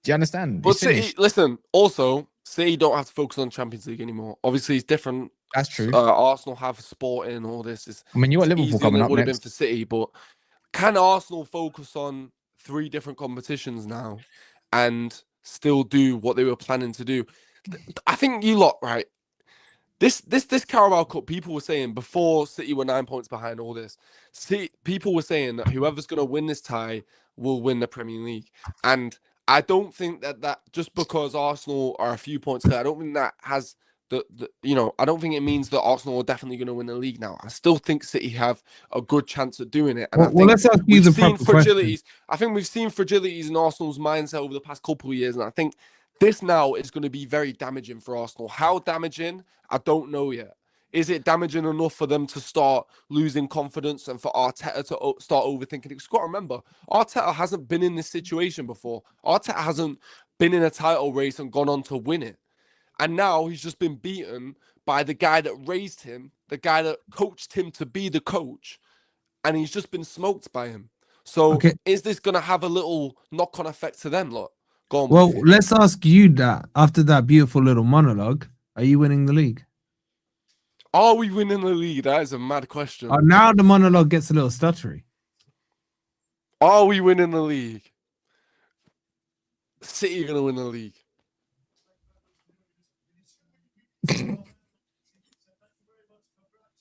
Do you understand? But City, listen, also, City don't have to focus on Champions League anymore. Obviously, it's different. That's true. Arsenal have Sporting and all this. I mean, you got Liverpool coming up next. Would have been for City, but can Arsenal focus on 3 different competitions now and still do what they were planning to do? I think you lot, right? This Carabao Cup, people were saying before City were 9 points behind all this. People were saying that whoever's going to win this tie will win the Premier League, and I don't think that just because Arsenal are a few points clear, I don't think that has I don't think it means that Arsenal are definitely going to win the league now. I still think City have a good chance of doing it. And let's ask you the proper fragilities. I think we've seen fragilities in Arsenal's mindset over the past couple of years, and I think this now is going to be very damaging for Arsenal. How damaging? I don't know yet. Is it damaging enough for them to start losing confidence and for Arteta to start overthinking it? Because you've got to remember, Arteta hasn't been in this situation before. Arteta hasn't been in a title race and gone on to win it. And now he's just been beaten by the guy that raised him, the guy that coached him to be the coach, and he's just been smoked by him. So is this going to have a little knock-on effect to them, lot? Go on. Well, let's ask you that. After that beautiful little monologue, are you winning the league? Are we winning the league? That is a mad question. Now the monologue gets a little stuttery. Are we winning the league? City are going to win the league.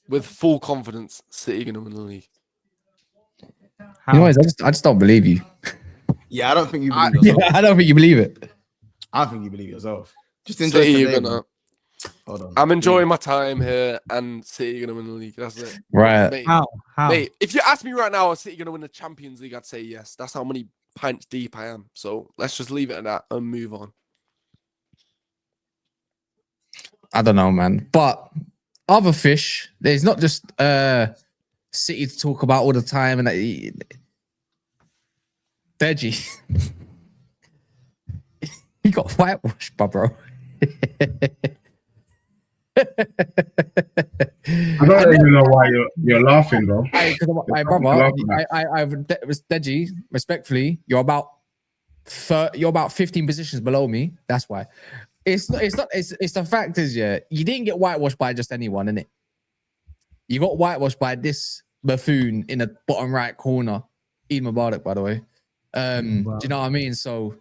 With full confidence, City going to win the league. Anyways, I just don't believe you. Yeah, I don't think you believe yourself. I don't think you believe it. I think you believe yourself. Just City, you're gonna. Hold on. I'm enjoying my time here, and City are going to win the league. That's it. Right. Mate, How? mate, if you ask me right now, are City going to win the Champions League? I'd say yes. That's how many pints deep I am. So let's just leave it at that and move on. I don't know, man. But other fish, there's not just City to talk about all the time, and Deji. He got whitewashed, bro. I don't even know why you're laughing, bro. I was Deji. Respectfully, you're about 15 positions below me. That's why. It's the fact is, yeah, you didn't get whitewashed by just anyone, innit? You got whitewashed by this buffoon in the bottom right corner. Eid Mubarak, by the way. Do you know what I mean? So,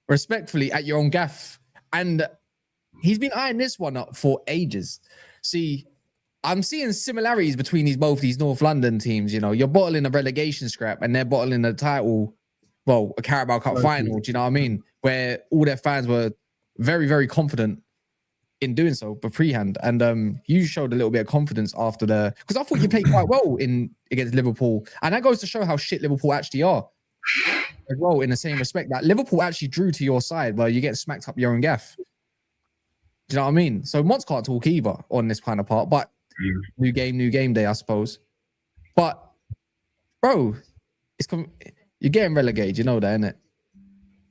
respectfully, at your own gaff. And he's been eyeing this one up for ages. See, I'm seeing similarities between both these North London teams. You know, you're bottling a relegation scrap and they're bottling a title, well, a Carabao Cup final. Do you know what I mean? Where all their fans were very, very confident in doing so, but freehand. And you showed a little bit of confidence after because I thought you played quite well against Liverpool. And that goes to show how shit Liverpool actually are as well, in the same respect that Liverpool actually drew to your side where you get smacked up your own gaff. Do you know what I mean? So Mods can't talk either on this kind of part, but new game day, I suppose. But bro, you're getting relegated, you know that, innit?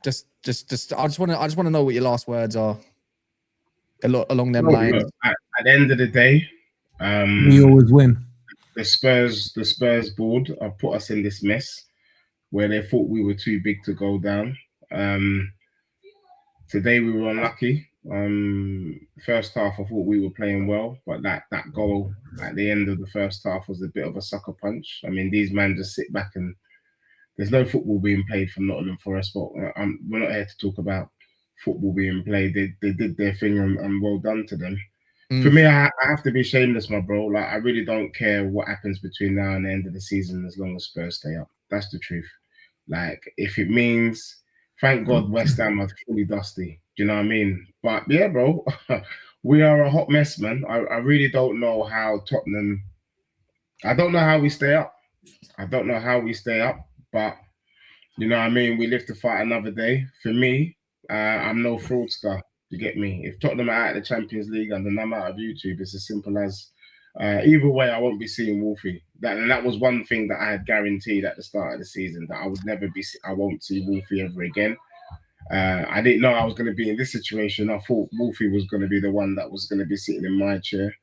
Just I just want to know what your last words are along them lines. Look, at the end of the day, we always win. The Spurs board have put us in this mess where they thought we were too big to go down. Today we were unlucky. First half I thought we were playing well, but that goal at the end of the first half was a bit of a sucker punch. I mean, these men just sit back and there's no football being played from Nottingham Forest, but we're not here to talk about football being played. They did their thing and well done to them. For me, I have to be shameless, my bro. Like, I really don't care what happens between now and the end of the season as long as Spurs stay up. That's the truth. Like, if it means, thank God West Ham are fully dusty. Do you know what I mean? But yeah, bro, we are a hot mess, man. I really don't know how Tottenham, I don't know how we stay up. But you know what I mean? We live to fight another day. For me, I'm no fraudster. You get me? If Tottenham are out of the Champions League and then I'm out of YouTube, it's as simple as either way, I won't be seeing Wolfie. That was one thing that I had guaranteed at the start of the season, that I won't see Wolfie ever again. I didn't know I was going to be in this situation. I thought Wolfie was going to be the one that was going to be sitting in my chair.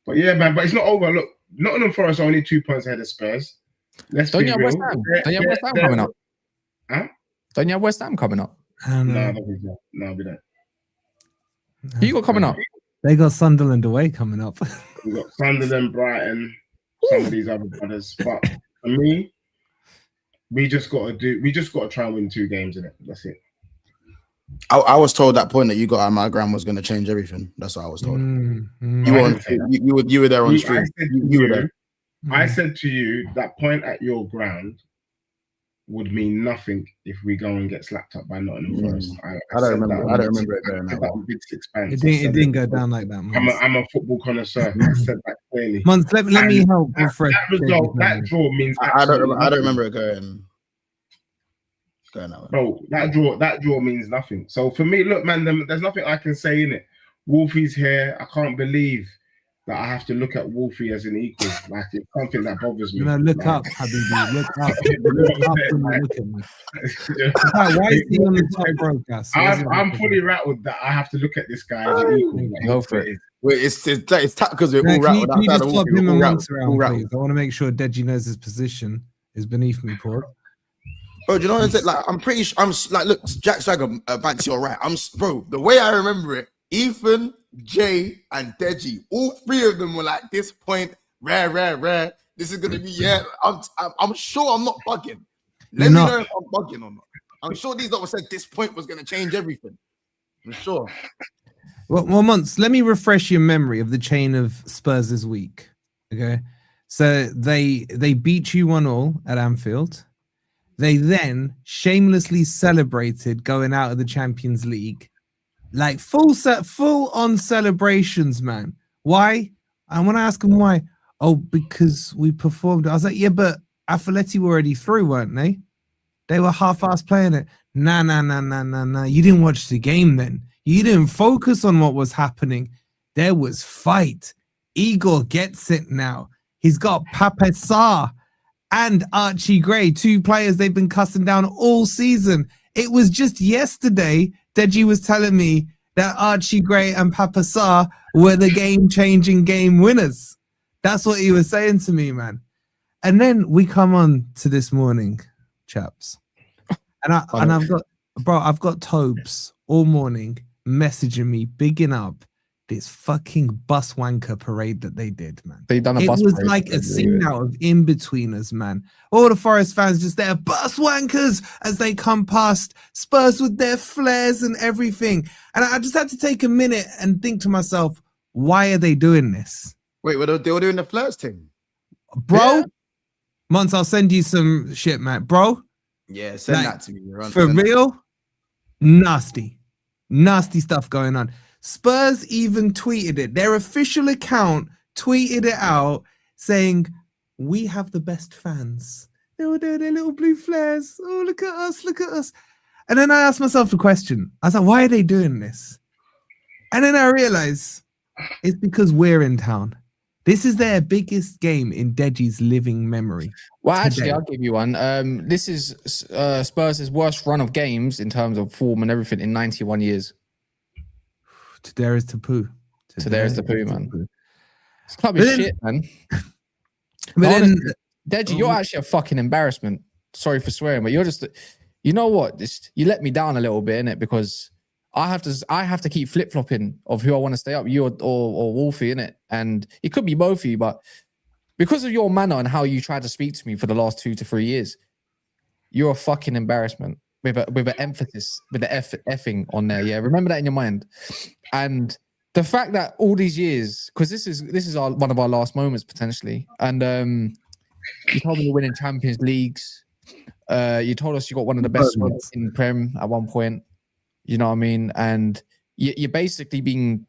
But yeah, man, but it's not over. Look, Nottingham Forest are only 2 points ahead of Spurs. Don't you have West Ham? Don't you have West Ham coming up? Huh? Don't you have West Ham coming up? No, we don't. Who you got coming up? They got Sunderland away coming up. We got Sunderland, Brighton, some of these other brothers. But for me, we just got to try and win 2 games in it. That's it. I was told that point that you got at my gram was going to change everything. That's what I was told. You were there on the street. You were there. I said to you that point at your ground would mean nothing if we go and get slapped up by Nottingham Forest. I don't remember it going that way. Big Six pants. It didn't go down like that. I'm a football connoisseur. I said that clearly. Month, let me help. That draw means I don't remember it going that way. Bro, that draw means nothing. So for me, look, man, there's nothing I can say in it. Wolfie's here. I can't believe that I have to look at Wolfie as an equal. Like, it's something that bothers me. Look up, Habibi. Look up. Look up and look at me. Why is he on the top broadcast? I'm fully rattled that I have to look at this guy as an equal. Go for it. Wait, it's because we're all rattled. Can you just swap him amongst around, please? I want to make sure Deji knows his position is beneath me, Paul. Bro, do you know what I'm saying? Like, I'm pretty sure, look, Jack Swagger, Banks, you're right. Bro, the way I remember it, Ethan, Jay, and Deji, all 3 of them were like, this point, rare. This is going to be, yeah. I'm sure I'm not bugging. Let me know if I'm bugging or not. I'm sure these lot said this point was going to change everything. I'm sure. Well, Months, let me refresh your memory of the chain of Spurs this week. Okay. So they beat you 1-1 at Anfield. They then shamelessly celebrated going out of the Champions League Like full on celebrations, man. Why? I want to ask him why. Oh, because we performed. I was like, yeah, but Athletic were already through, weren't they? They were half-assed playing it. Nah. You didn't watch the game then. You didn't focus on what was happening. There was fight. Igor gets it now. He's got Pape Sarr and Archie Gray, 2 players they've been cussing down all season. It was just yesterday Deji was telling me that Archie Gray and Pape Sarr were the game-changing game winners. That's what he was saying to me, man. And then we come on to this morning, chaps. And I've got Tobes all morning messaging me, bigging up this fucking bus wanker parade that they did, man. They done a it bus was parade, like a scene out of In-Betweeners, man. All the Forest fans just there, bus wankers, as they come past, Spurs with their flares and everything. And I just had to take a minute and think to myself, why are they doing this? Wait, they were doing the flirts thing? Bro, Yeah. Mons, I'll send you some shit, man. Bro, Yeah, send like, that to me. for real, nasty stuff going on. Spurs even tweeted it. Their official account tweeted it out saying, we have the best fans. They were doing their little blue flares. Oh, look at us. And then I asked myself the question. I was like, why are they doing this? And then I realized it's because we're in town. This is their biggest game in Deji's living memory. Well, actually, today. I'll give you one. This is Spurs' worst run of games in terms of form and everything in 91 years. Today is Tapu. Today is Tapu, man. This club is shit, man. But then, Deji, you're actually a fucking embarrassment. Sorry for swearing, but you're just, you know what? You let me down a little bit, innit? Because I have to keep flip-flopping of who I want to stay up, you or Wolfie, innit? And it could be both of you, but because of your manner and how you tried to speak to me for the last 2 to 3 years, you're a fucking embarrassment with an emphasis, with the effing on there. Yeah, remember that in your mind. And the fact that all these years, because this is one of our last moments potentially, and you told me you're winning Champions Leagues. You told us you got one of the best ones in Prem at one point. You know what I mean? And you're basically doing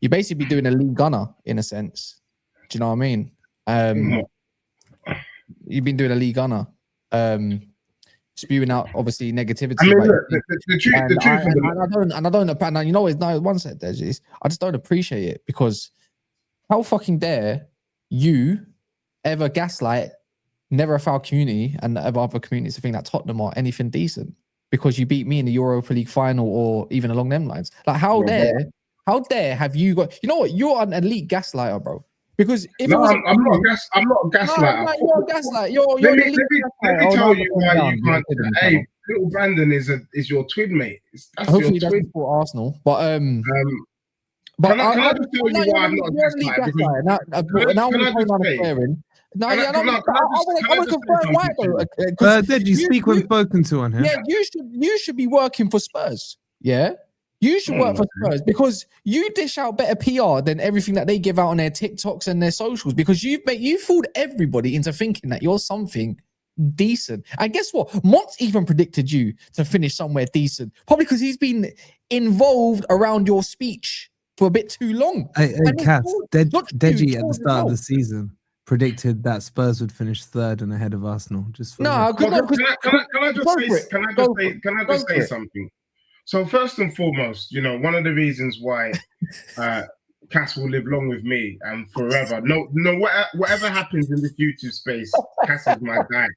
a league gunner in a sense. Do you know what I mean? You've been doing a league gunner, spewing out obviously negativity. I mean, look, the truth. I don't. You know, it's not one set. I just don't appreciate it because how fucking dare you ever gaslight never a foul community and other communities to think that Tottenham are anything decent because you beat me in the Europa League final or even along them lines. Like how dare have you got? You know what? You're an elite gaslighter, bro. Because if no, it was I'm not a gaslighter. No, you're a gaslighter. Let me tell you why you can't. Hey, little Brandon is your twin mate. That's hopefully your he twin. doesn't support Arsenal, but Can I just tell you why I'm not a gaslighter? Now we're swearing. No, yeah, I want to confirm why though. Did you speak when spoken to on here? Yeah, you should be working for Spurs. Yeah. You should work for Spurs because you dish out better PR than everything that they give out on their TikToks and their socials because you fooled everybody into thinking that you're something decent. And guess what? Mott's even predicted you to finish somewhere decent, probably because he's been involved around your speech for a bit too long. Hey, Cass, Deji at the start of the season predicted that Spurs would finish third and ahead of Arsenal. Just for can I just say something? So first and foremost, you know, one of the reasons why Cass will live long with me and forever. No, whatever happens in the future space, Cass is my guy.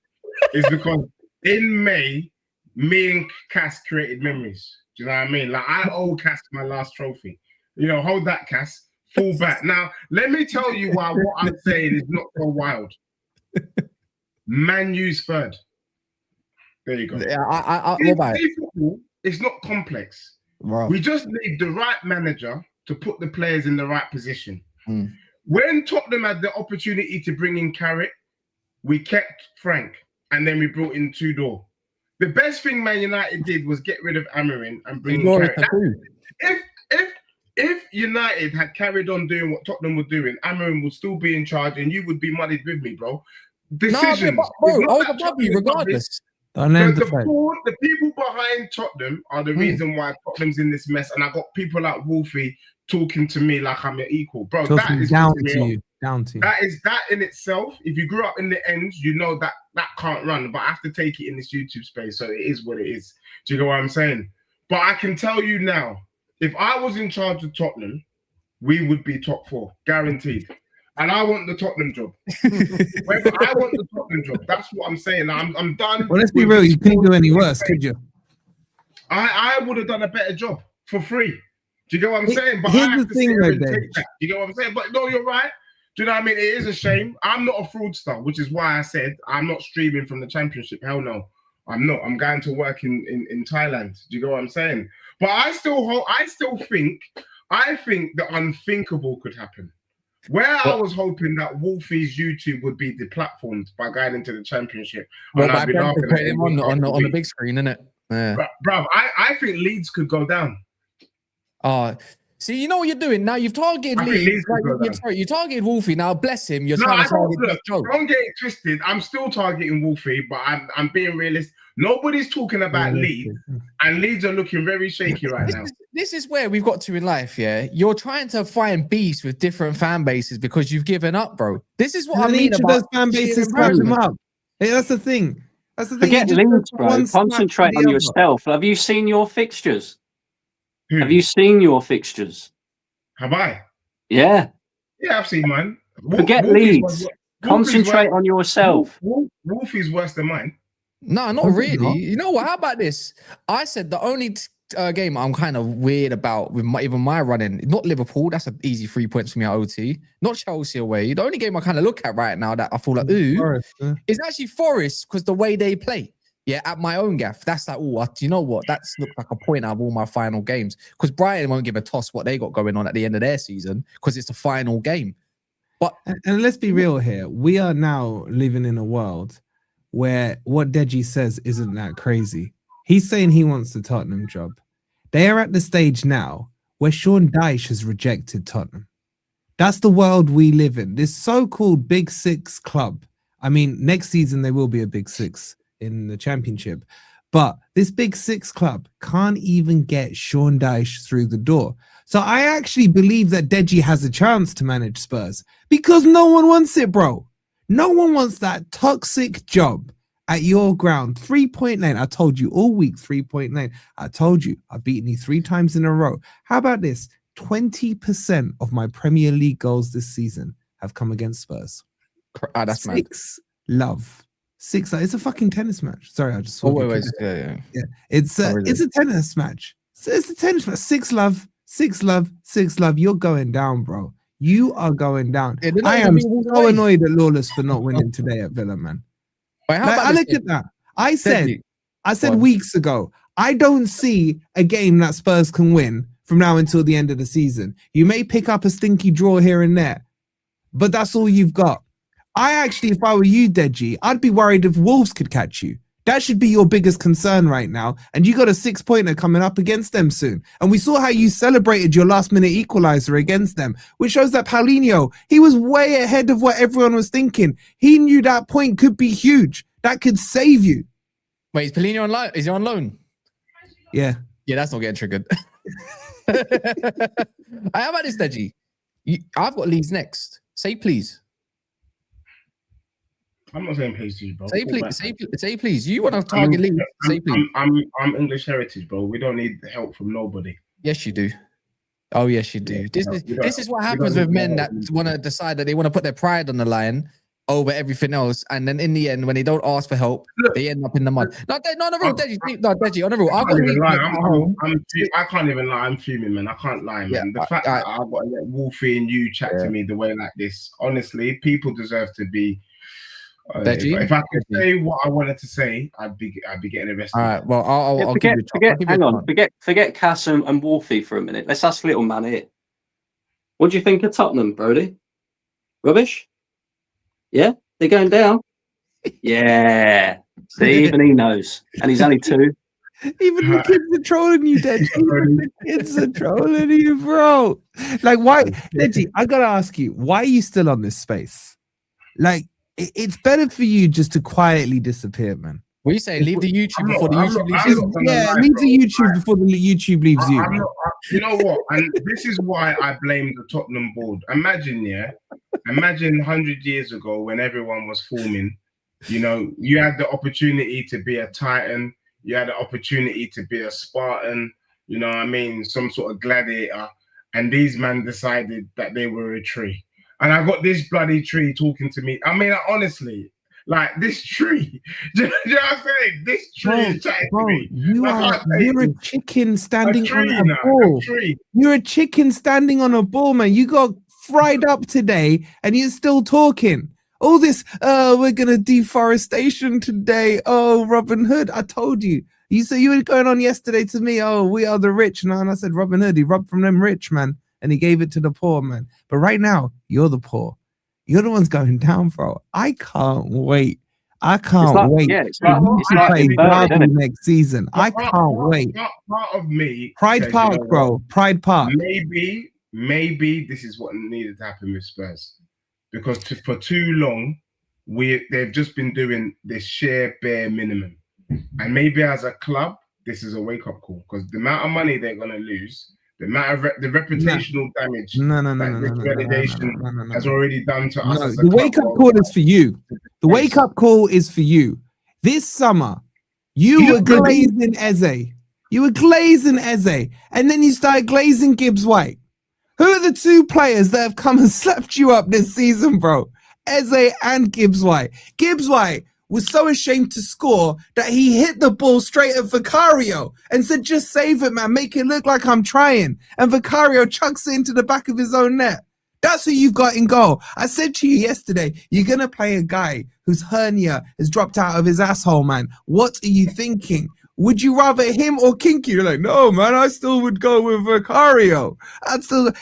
Is because in May, me and Cass created memories. Do you know what I mean? Like I owe Cass my last trophy. You know, hold that, Cass. Fall back. Now, let me tell you why what I'm saying is not so wild. Man U's third. There you go. It's not complex. Wow. We just need the right manager to put the players in the right position. When Tottenham had the opportunity to bring in Carrick, we kept Frank and then we brought in Tudor. The best thing Man United did was get rid of Amarin and bring in Carrick. If United had carried on doing what Tottenham were doing, Amarin would still be in charge and you would be muddied with me, bro. Decisions. No, bro, I was above you regardless. Don't let him The defend. board, the people behind Tottenham are the reason why Tottenham's in this mess. And I got people like Wolfie talking to me like I'm an equal. Bro, that Talking is down pissing me to off. you. Down to you. That in itself, if you grew up in the ends, you know that can't run. But I have to take it in this YouTube space, so it is what it is. Do you know what I'm saying? But I can tell you now, if I was in charge of Tottenham, we would be top 4, guaranteed. And I want the Tottenham job. I want the Tottenham job. That's what I'm saying. I'm done. Well, let's be real. You couldn't do any worse, could you? I would have done a better job for free. Do you get what I'm saying? But Here's I have the to thing, sit here though, and Dave. take that. You get what I'm saying? But no, you're right. Do you know what I mean? It is a shame. I'm not a fraudster, which is why I said I'm not streaming from the championship. Hell no, I'm not. I'm going to work in Thailand. Do you get what I'm saying? But I think the unthinkable could happen. Where I was hoping that Wolfie's YouTube would be deplatformed by going into the championship. Well, and I'd be laughing at him on the big screen, innit? Yeah. Bruv, I think Leeds could go down. See, you know what you're doing now. You've targeted I think Leeds. Leeds could go down. You targeted Wolfie. Now, bless him. You're No, trying I to don't, target look, Joe. don't get it twisted. I'm still targeting Wolfie, but I'm being realistic. Nobody's talking about Leeds, and Leeds are looking very shaky right now. This is where we've got to in life, yeah? You're trying to find beefs with different fan bases because you've given up, bro. This is what I mean each about of those fan bases clap them up. Hey, that's the thing. That's the thing. Forget Leeds, bro. Concentrate on yourself. Have you seen your fixtures? Have you seen your fixtures? Have I? Yeah. Yeah, I've seen mine. Forget Leeds. Concentrate on yourself. Wolfie's worse than mine. No, not really. You know what? How about this? I said the only game I'm kind of weird about with even my running, not Liverpool. That's an easy 3 points for me at OT. Not Chelsea away. The only game I kind of look at right now that I feel like, Forest, is actually Forest because the way they play. Yeah, at my own gaff. That's like, you know what? That's looked like a point out of all my final games. Because Brighton won't give a toss what they got going on at the end of their season because it's the final game. But and let's be real here. We are now living in a world where what Deji says isn't that crazy. He's saying he wants the Tottenham job. They are at the stage now where Sean Dyche has rejected Tottenham. That's the world we live in. This so-called Big Six club. I mean, next season there will be a Big Six in the championship. But this Big Six club can't even get Sean Dyche through the door. So I actually believe that Deji has a chance to manage Spurs because no one wants it, bro. No one wants that toxic job at your ground. 3.9. I told you all week, 3.9. I told you I've beaten you 3 times in a row. How about this? 20% of my Premier League goals this season have come against Spurs. that's 6 love. 6 love. It's a fucking tennis match. Sorry, I just saw yeah. It's a tennis match. It's a tennis match. 6 love, 6 love, 6 love. You're going down, bro. You are going down. I am so annoyed at Lawless for not winning today at Villa, man. Wait, I look at that. I said weeks ago, I don't see a game that Spurs can win from now until the end of the season. You may pick up a stinky draw here and there, but that's all you've got. I actually, if I were you, Deji, I'd be worried if Wolves could catch you. That should be your biggest concern right now. And you got a 6-pointer coming up against them soon. And we saw how you celebrated your last-minute equalizer against them, which shows that Paulinho, he was way ahead of what everyone was thinking. He knew that point could be huge. That could save you. Wait, is Paulinho on loan? Is he on loan? Yeah. Yeah, that's not getting triggered. How about this, Deji? I've got Leeds next. Say please. I'm not saying please to you, bro. Say please. Say please. You want to target Leeds? Say please. I'm English heritage, bro. We don't need help from nobody. Yes, you do. Oh, yes, you do. This is what happens with men that want to decide that they want to put their pride on the line over everything else, and then in the end, when they don't ask for help, they end up in the mud. No, the real, Deji, on the real. I can't even lie. I'm fuming, man. I can't lie, man. Yeah, the fact that I've got to let Wolfie and you chat to me the way like this, honestly, people deserve to be. If I could say what I wanted to say, I'd be getting arrested. All right. Well, I'll forget Cass and Wolfie for a minute. Let's ask little man here. What do you think of Tottenham, Brody? Rubbish? Yeah, they're going down. Yeah. See, even he knows, and he's only 2. Even the kids are trolling you, Deji. The kids are trolling you, bro. Like, why, Deji? I gotta ask you, why are you still on this space? Like, it's better for you just to quietly disappear, man. What are you saying? Leave the YouTube before the YouTube leaves you? Yeah, leave the YouTube before the YouTube leaves you. I'm not, you know what? And this is why I blame the Tottenham board. Imagine 100 years ago when everyone was forming, you know, you had the opportunity to be a Titan, you had the opportunity to be a Spartan, you know what I mean, some sort of gladiator, and these men decided that they were a tree. And I got this bloody tree talking to me. I mean, honestly, like this tree, do you know what I'm saying? This tree is chatting to me. You're a chicken standing on a ball. You're a chicken standing on a ball, man. You got fried up today and you're still talking. All this, we're gonna deforestation today. Oh, Robin Hood. I told you. You said you were going on yesterday to me. Oh, we are the rich. And I said, Robin Hood, he robbed from them rich, man. And he gave it to the poor, man. But right now, you're the poor. You're the ones going down, bro. I can't wait. I can't wait. Yeah, it's like play Derby next season. I can't wait. Part of me. Pride Park, bro. Pride Park. Maybe this is what needed to happen with Spurs, because for too long, they've just been doing this sheer bare minimum, and maybe as a club, this is a wake up call, because the amount of money they're gonna lose. The amount of the reputational damage that relegation has already done to us. As a the wake up call is for you. The wake up call is for you. This summer, you were glazing Eze. You were glazing Eze, and then you started glazing Gibbs White. Who are the two players that have come and slapped you up this season, bro? Eze and Gibbs White. Gibbs White was so ashamed to score that he hit the ball straight at Vicario and said, just save it, man. Make it look like I'm trying. And Vicario chucks it into the back of his own net. That's who you've got in goal. I said to you yesterday, you're going to play a guy whose hernia has dropped out of his asshole, man. What are you thinking? Would you rather him or Kinky? You're like, no, man, I still would go with Vicario.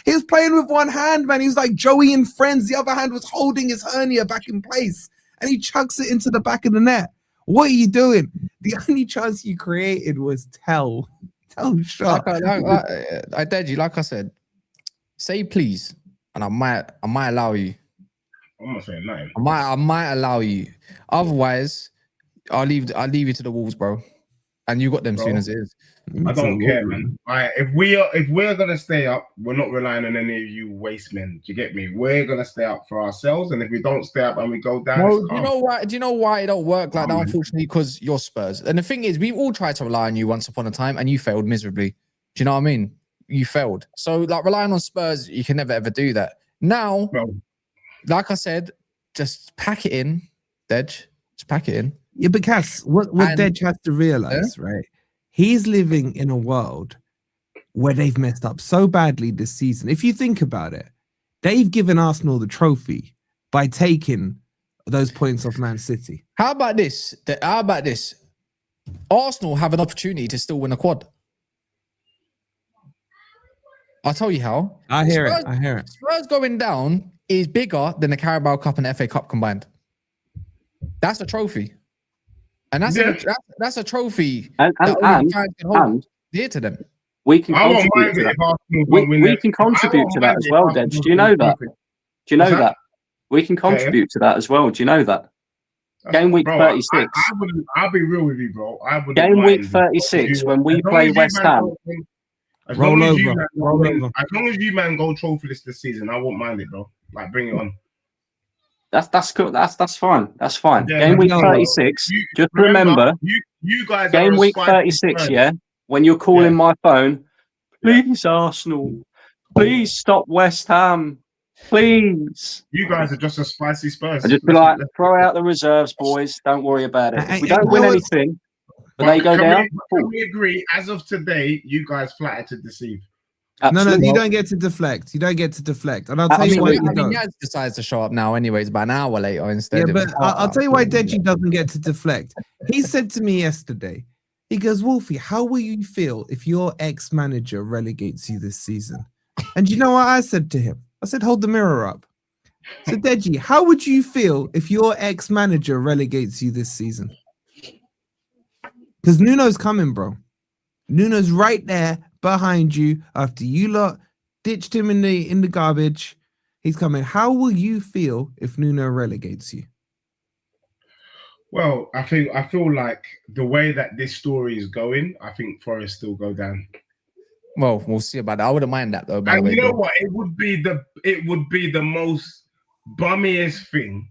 He was playing with one hand, man. He was like Joey and Friends. The other hand was holding his hernia back in place. And he chucks it into the back of the net. What are you doing? The only chance you created was tell shot. I dared you, like I said, say please, and I might allow you. I'm not saying nothing. I might allow you. Otherwise, I'll leave you to the Wolves, bro. And you got them soon as it is. I don't care, man. If we're gonna stay up, we're not relying on any of you waste men. Do you get me? We're gonna stay up for ourselves, and if we don't stay up and we go down, do you know why? Do you know why it don't work like that? Unfortunately, because you're Spurs. And the thing is, we all tried to rely on you once upon a time, and you failed miserably. Do you know what I mean? You failed. So, like, relying on Spurs, you can never ever do that. Now, like I said, just pack it in, Dej. Just pack it in. Yeah, but Cass, what Dej has to realize, right? He's living in a world where they've messed up so badly this season. If you think about it, they've given Arsenal the trophy by taking those points off Man City. How about this? Arsenal have an opportunity to still win a quad. I'll tell you how. I hear it. Spurs going down is bigger than the Carabao Cup and the FA Cup combined. That's a trophy. And that's a trophy and dear to them. We can contribute to that. We can contribute to that as well, Dej. Do you know that? Do you know that? We can contribute to that as well. Do you know that? Game week 36. I'll be real with you, bro. Game week 36 when we play West Ham. As long as you man go trophyless this season, I won't mind it, bro. Like, bring it on. That's cool. That's fine. That's fine. Yeah, game week 36. Just remember, you guys. Game week 36. Yeah, when you're calling my phone, please Arsenal, please stop West Ham, please. You guys are just a spicy Spurs. I just be like, throw out the reserves, boys. Don't worry about it. If we don't win anything, but they go down. Can we agree? As of today, you guys flattered to deceive. Absolutely. No, you don't get to deflect. And I'll tell you why. Yaz decides to show up now, anyways, about an hour later instead. Yeah, but I'll tell you why Deji doesn't get to deflect. He said to me yesterday, he goes, Wolfie, how will you feel if your ex-manager relegates you this season? And you know what I said to him? I said, hold the mirror up. So, Deji, how would you feel if your ex-manager relegates you this season? Because Nuno's coming, bro. Nuno's right there behind you after you lot ditched him in the garbage. He's coming. How will you feel if Nuno relegates you? Well, I feel like the way that this story is going, I think Forest still go down. Well, we'll see about that. I wouldn't mind that though. By the And way, you know though. what? It would be the most bummiest thing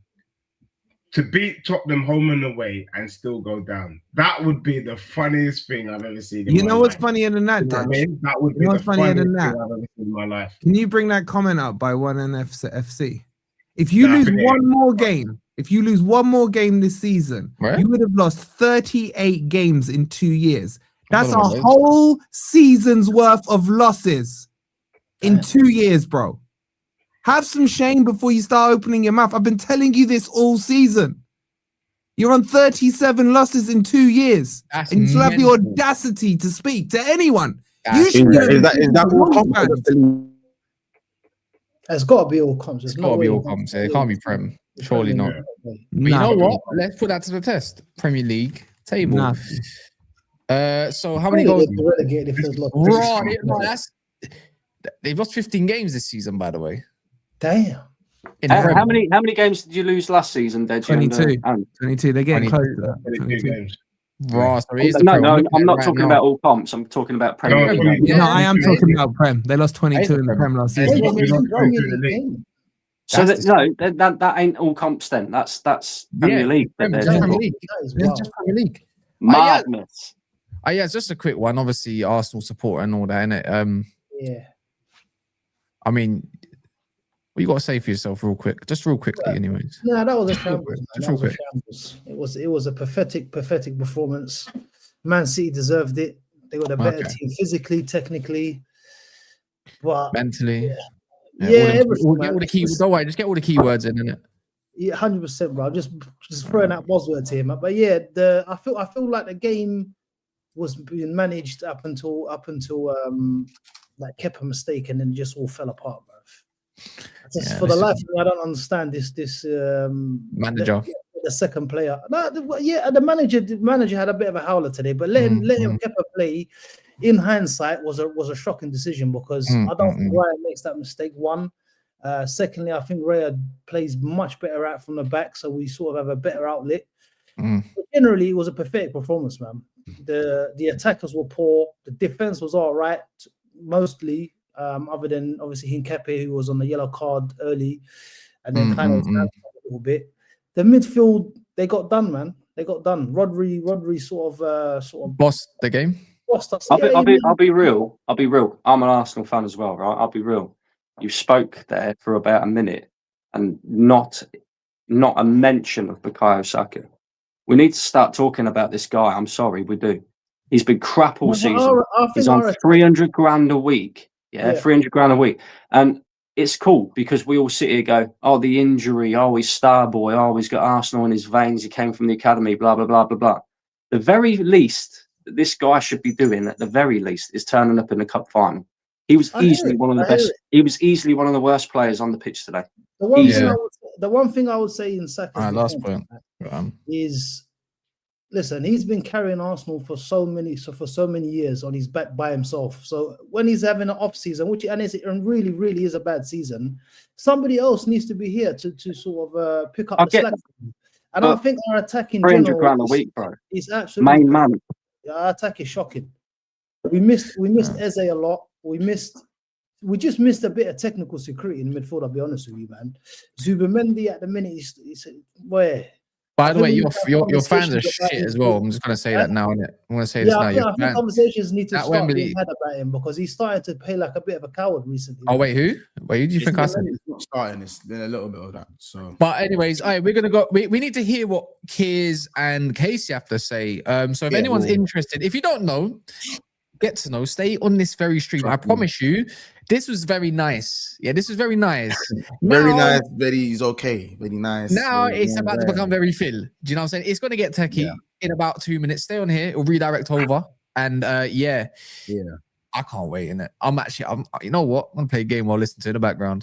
to beat Tottenham home and away and still go down. That would be the funniest thing I've ever seen. You know what's funnier than that, You know what I Dutch? mean? That would You be know the what's funnier funniest than thing that? I've ever seen in my life. Can you bring that comment up by one NFC? If you Nah, I lose think one more game, this season, Right. you would have lost 38 games in 2 years. That's a Hold on, whole season's worth of losses in 2 years, bro. Have some shame before you start opening your mouth. I've been telling you this all season. You're on 37 losses in 2 years. That's and you still have the mental. audacity to speak to anyone. That's- You should Is that all confidence? It's got to be all comps. It's got to be all comps. It can't be Prem. Surely not. But you know what? Let's put that to the test. Premier League table. Nah. So how many goals? Relegated if there's lots. They've lost 15 games this season, by the way. Damn. In the Prem. How many games did you lose last season, Deji? 22. 22. They're getting 22. close to that. 22 games. Right, so it is the No, Prem. I'm not Right talking now. about all comps. I'm talking about Premier League. Yeah, no, I am talking about Prem. They lost 22 in the Prem last Hey, season. we're not going through the league. So That's that ain't all comps then. That's Premier League. That Prem, they're just talking. Premier League. That is It's wild. just Premier League. Madness. Yeah, it's just a quick one. Obviously, Arsenal support and all that, innit? Yeah. I mean, what you got to say for yourself, real quick? Just real quickly, anyways. No, that was a Just real shambles. quick, Man. just That real was a shambles. It was a pathetic performance. Man City deserved it. They got a better Okay. team physically, technically, but Mentally. yeah, We'll everything, get all the man. key. Don't worry, just get all the keywords in, innit? Yeah, 100%, bro. Just throwing out buzzwords here, man. But yeah, I feel like the game was being managed up until like kept a mistake and then just all fell apart, bro. For the life of me, I don't understand this Manager. the second player. No, the manager had a bit of a howler today, but letting Kepa play in hindsight was a shocking decision because I don't think Raya makes that mistake. One. Secondly, I think Raya plays much better out from the back, so we sort of have a better outlet. But generally, it was a pathetic performance, man. The attackers were poor. The defense was all right, mostly, other than obviously Hincapié, who was on the yellow card early, and then kind of a little bit. The midfield, they got done, man. They got done. Rodri sort of Bossed the game. lost us. I'll be real. I'm an Arsenal fan as well, right? I'll be real. You spoke there for about a minute and not a mention of Bukayo Saka. We need to start talking about this guy. I'm sorry, we do. He's been crap all season. He's on 300 grand a week. Yeah, 300 grand a week. And it's cool because we all sit here and go, oh, the injury, oh, he's star boy, oh, he's got Arsenal in his veins, he came from the academy, blah, blah, blah, blah, blah. The very least that this guy should be doing, at the very least, is turning up in the cup final. He was easily one of the best. He was easily one of the worst players on the pitch today. The one thing I would say in Saka's Last point. is, listen, he's been carrying Arsenal for so many years on his back by himself. So when he's having an off season, and really, really is a bad season, somebody else needs to be here to sort of pick up the slack. And I think our attack in 300 grand a week, bro. Is absolutely main man. Our attack is shocking. We missed Eze a lot. We just missed a bit of technical security in midfield, I'll be honest with you, man. Zubimendi at the minute, he's where? By the way, your fans are shit as well. I'm just going to say that now, innit? I'm going to say this now. I think conversations need to start Wembley being had about him because he's starting to play like a bit of a coward recently. Oh, wait, who? Wait, who do you think I said? It's not starting. It's been a little bit of that. So, but anyways, all right, we're gonna go. We need to hear what Kears and Casey have to say. So if anyone's interested, if you don't know, get to know. Stay on this very stream. I promise you, this was very nice. Yeah, this was very nice. very nice. He's okay. Very nice. Now it's about to become very Phil. Do you know what I'm saying? It's gonna get techie in about 2 minutes. Stay on here. It'll redirect over. And I can't wait, innit? I'm you know what? I'm gonna play a game while listening to it in the background.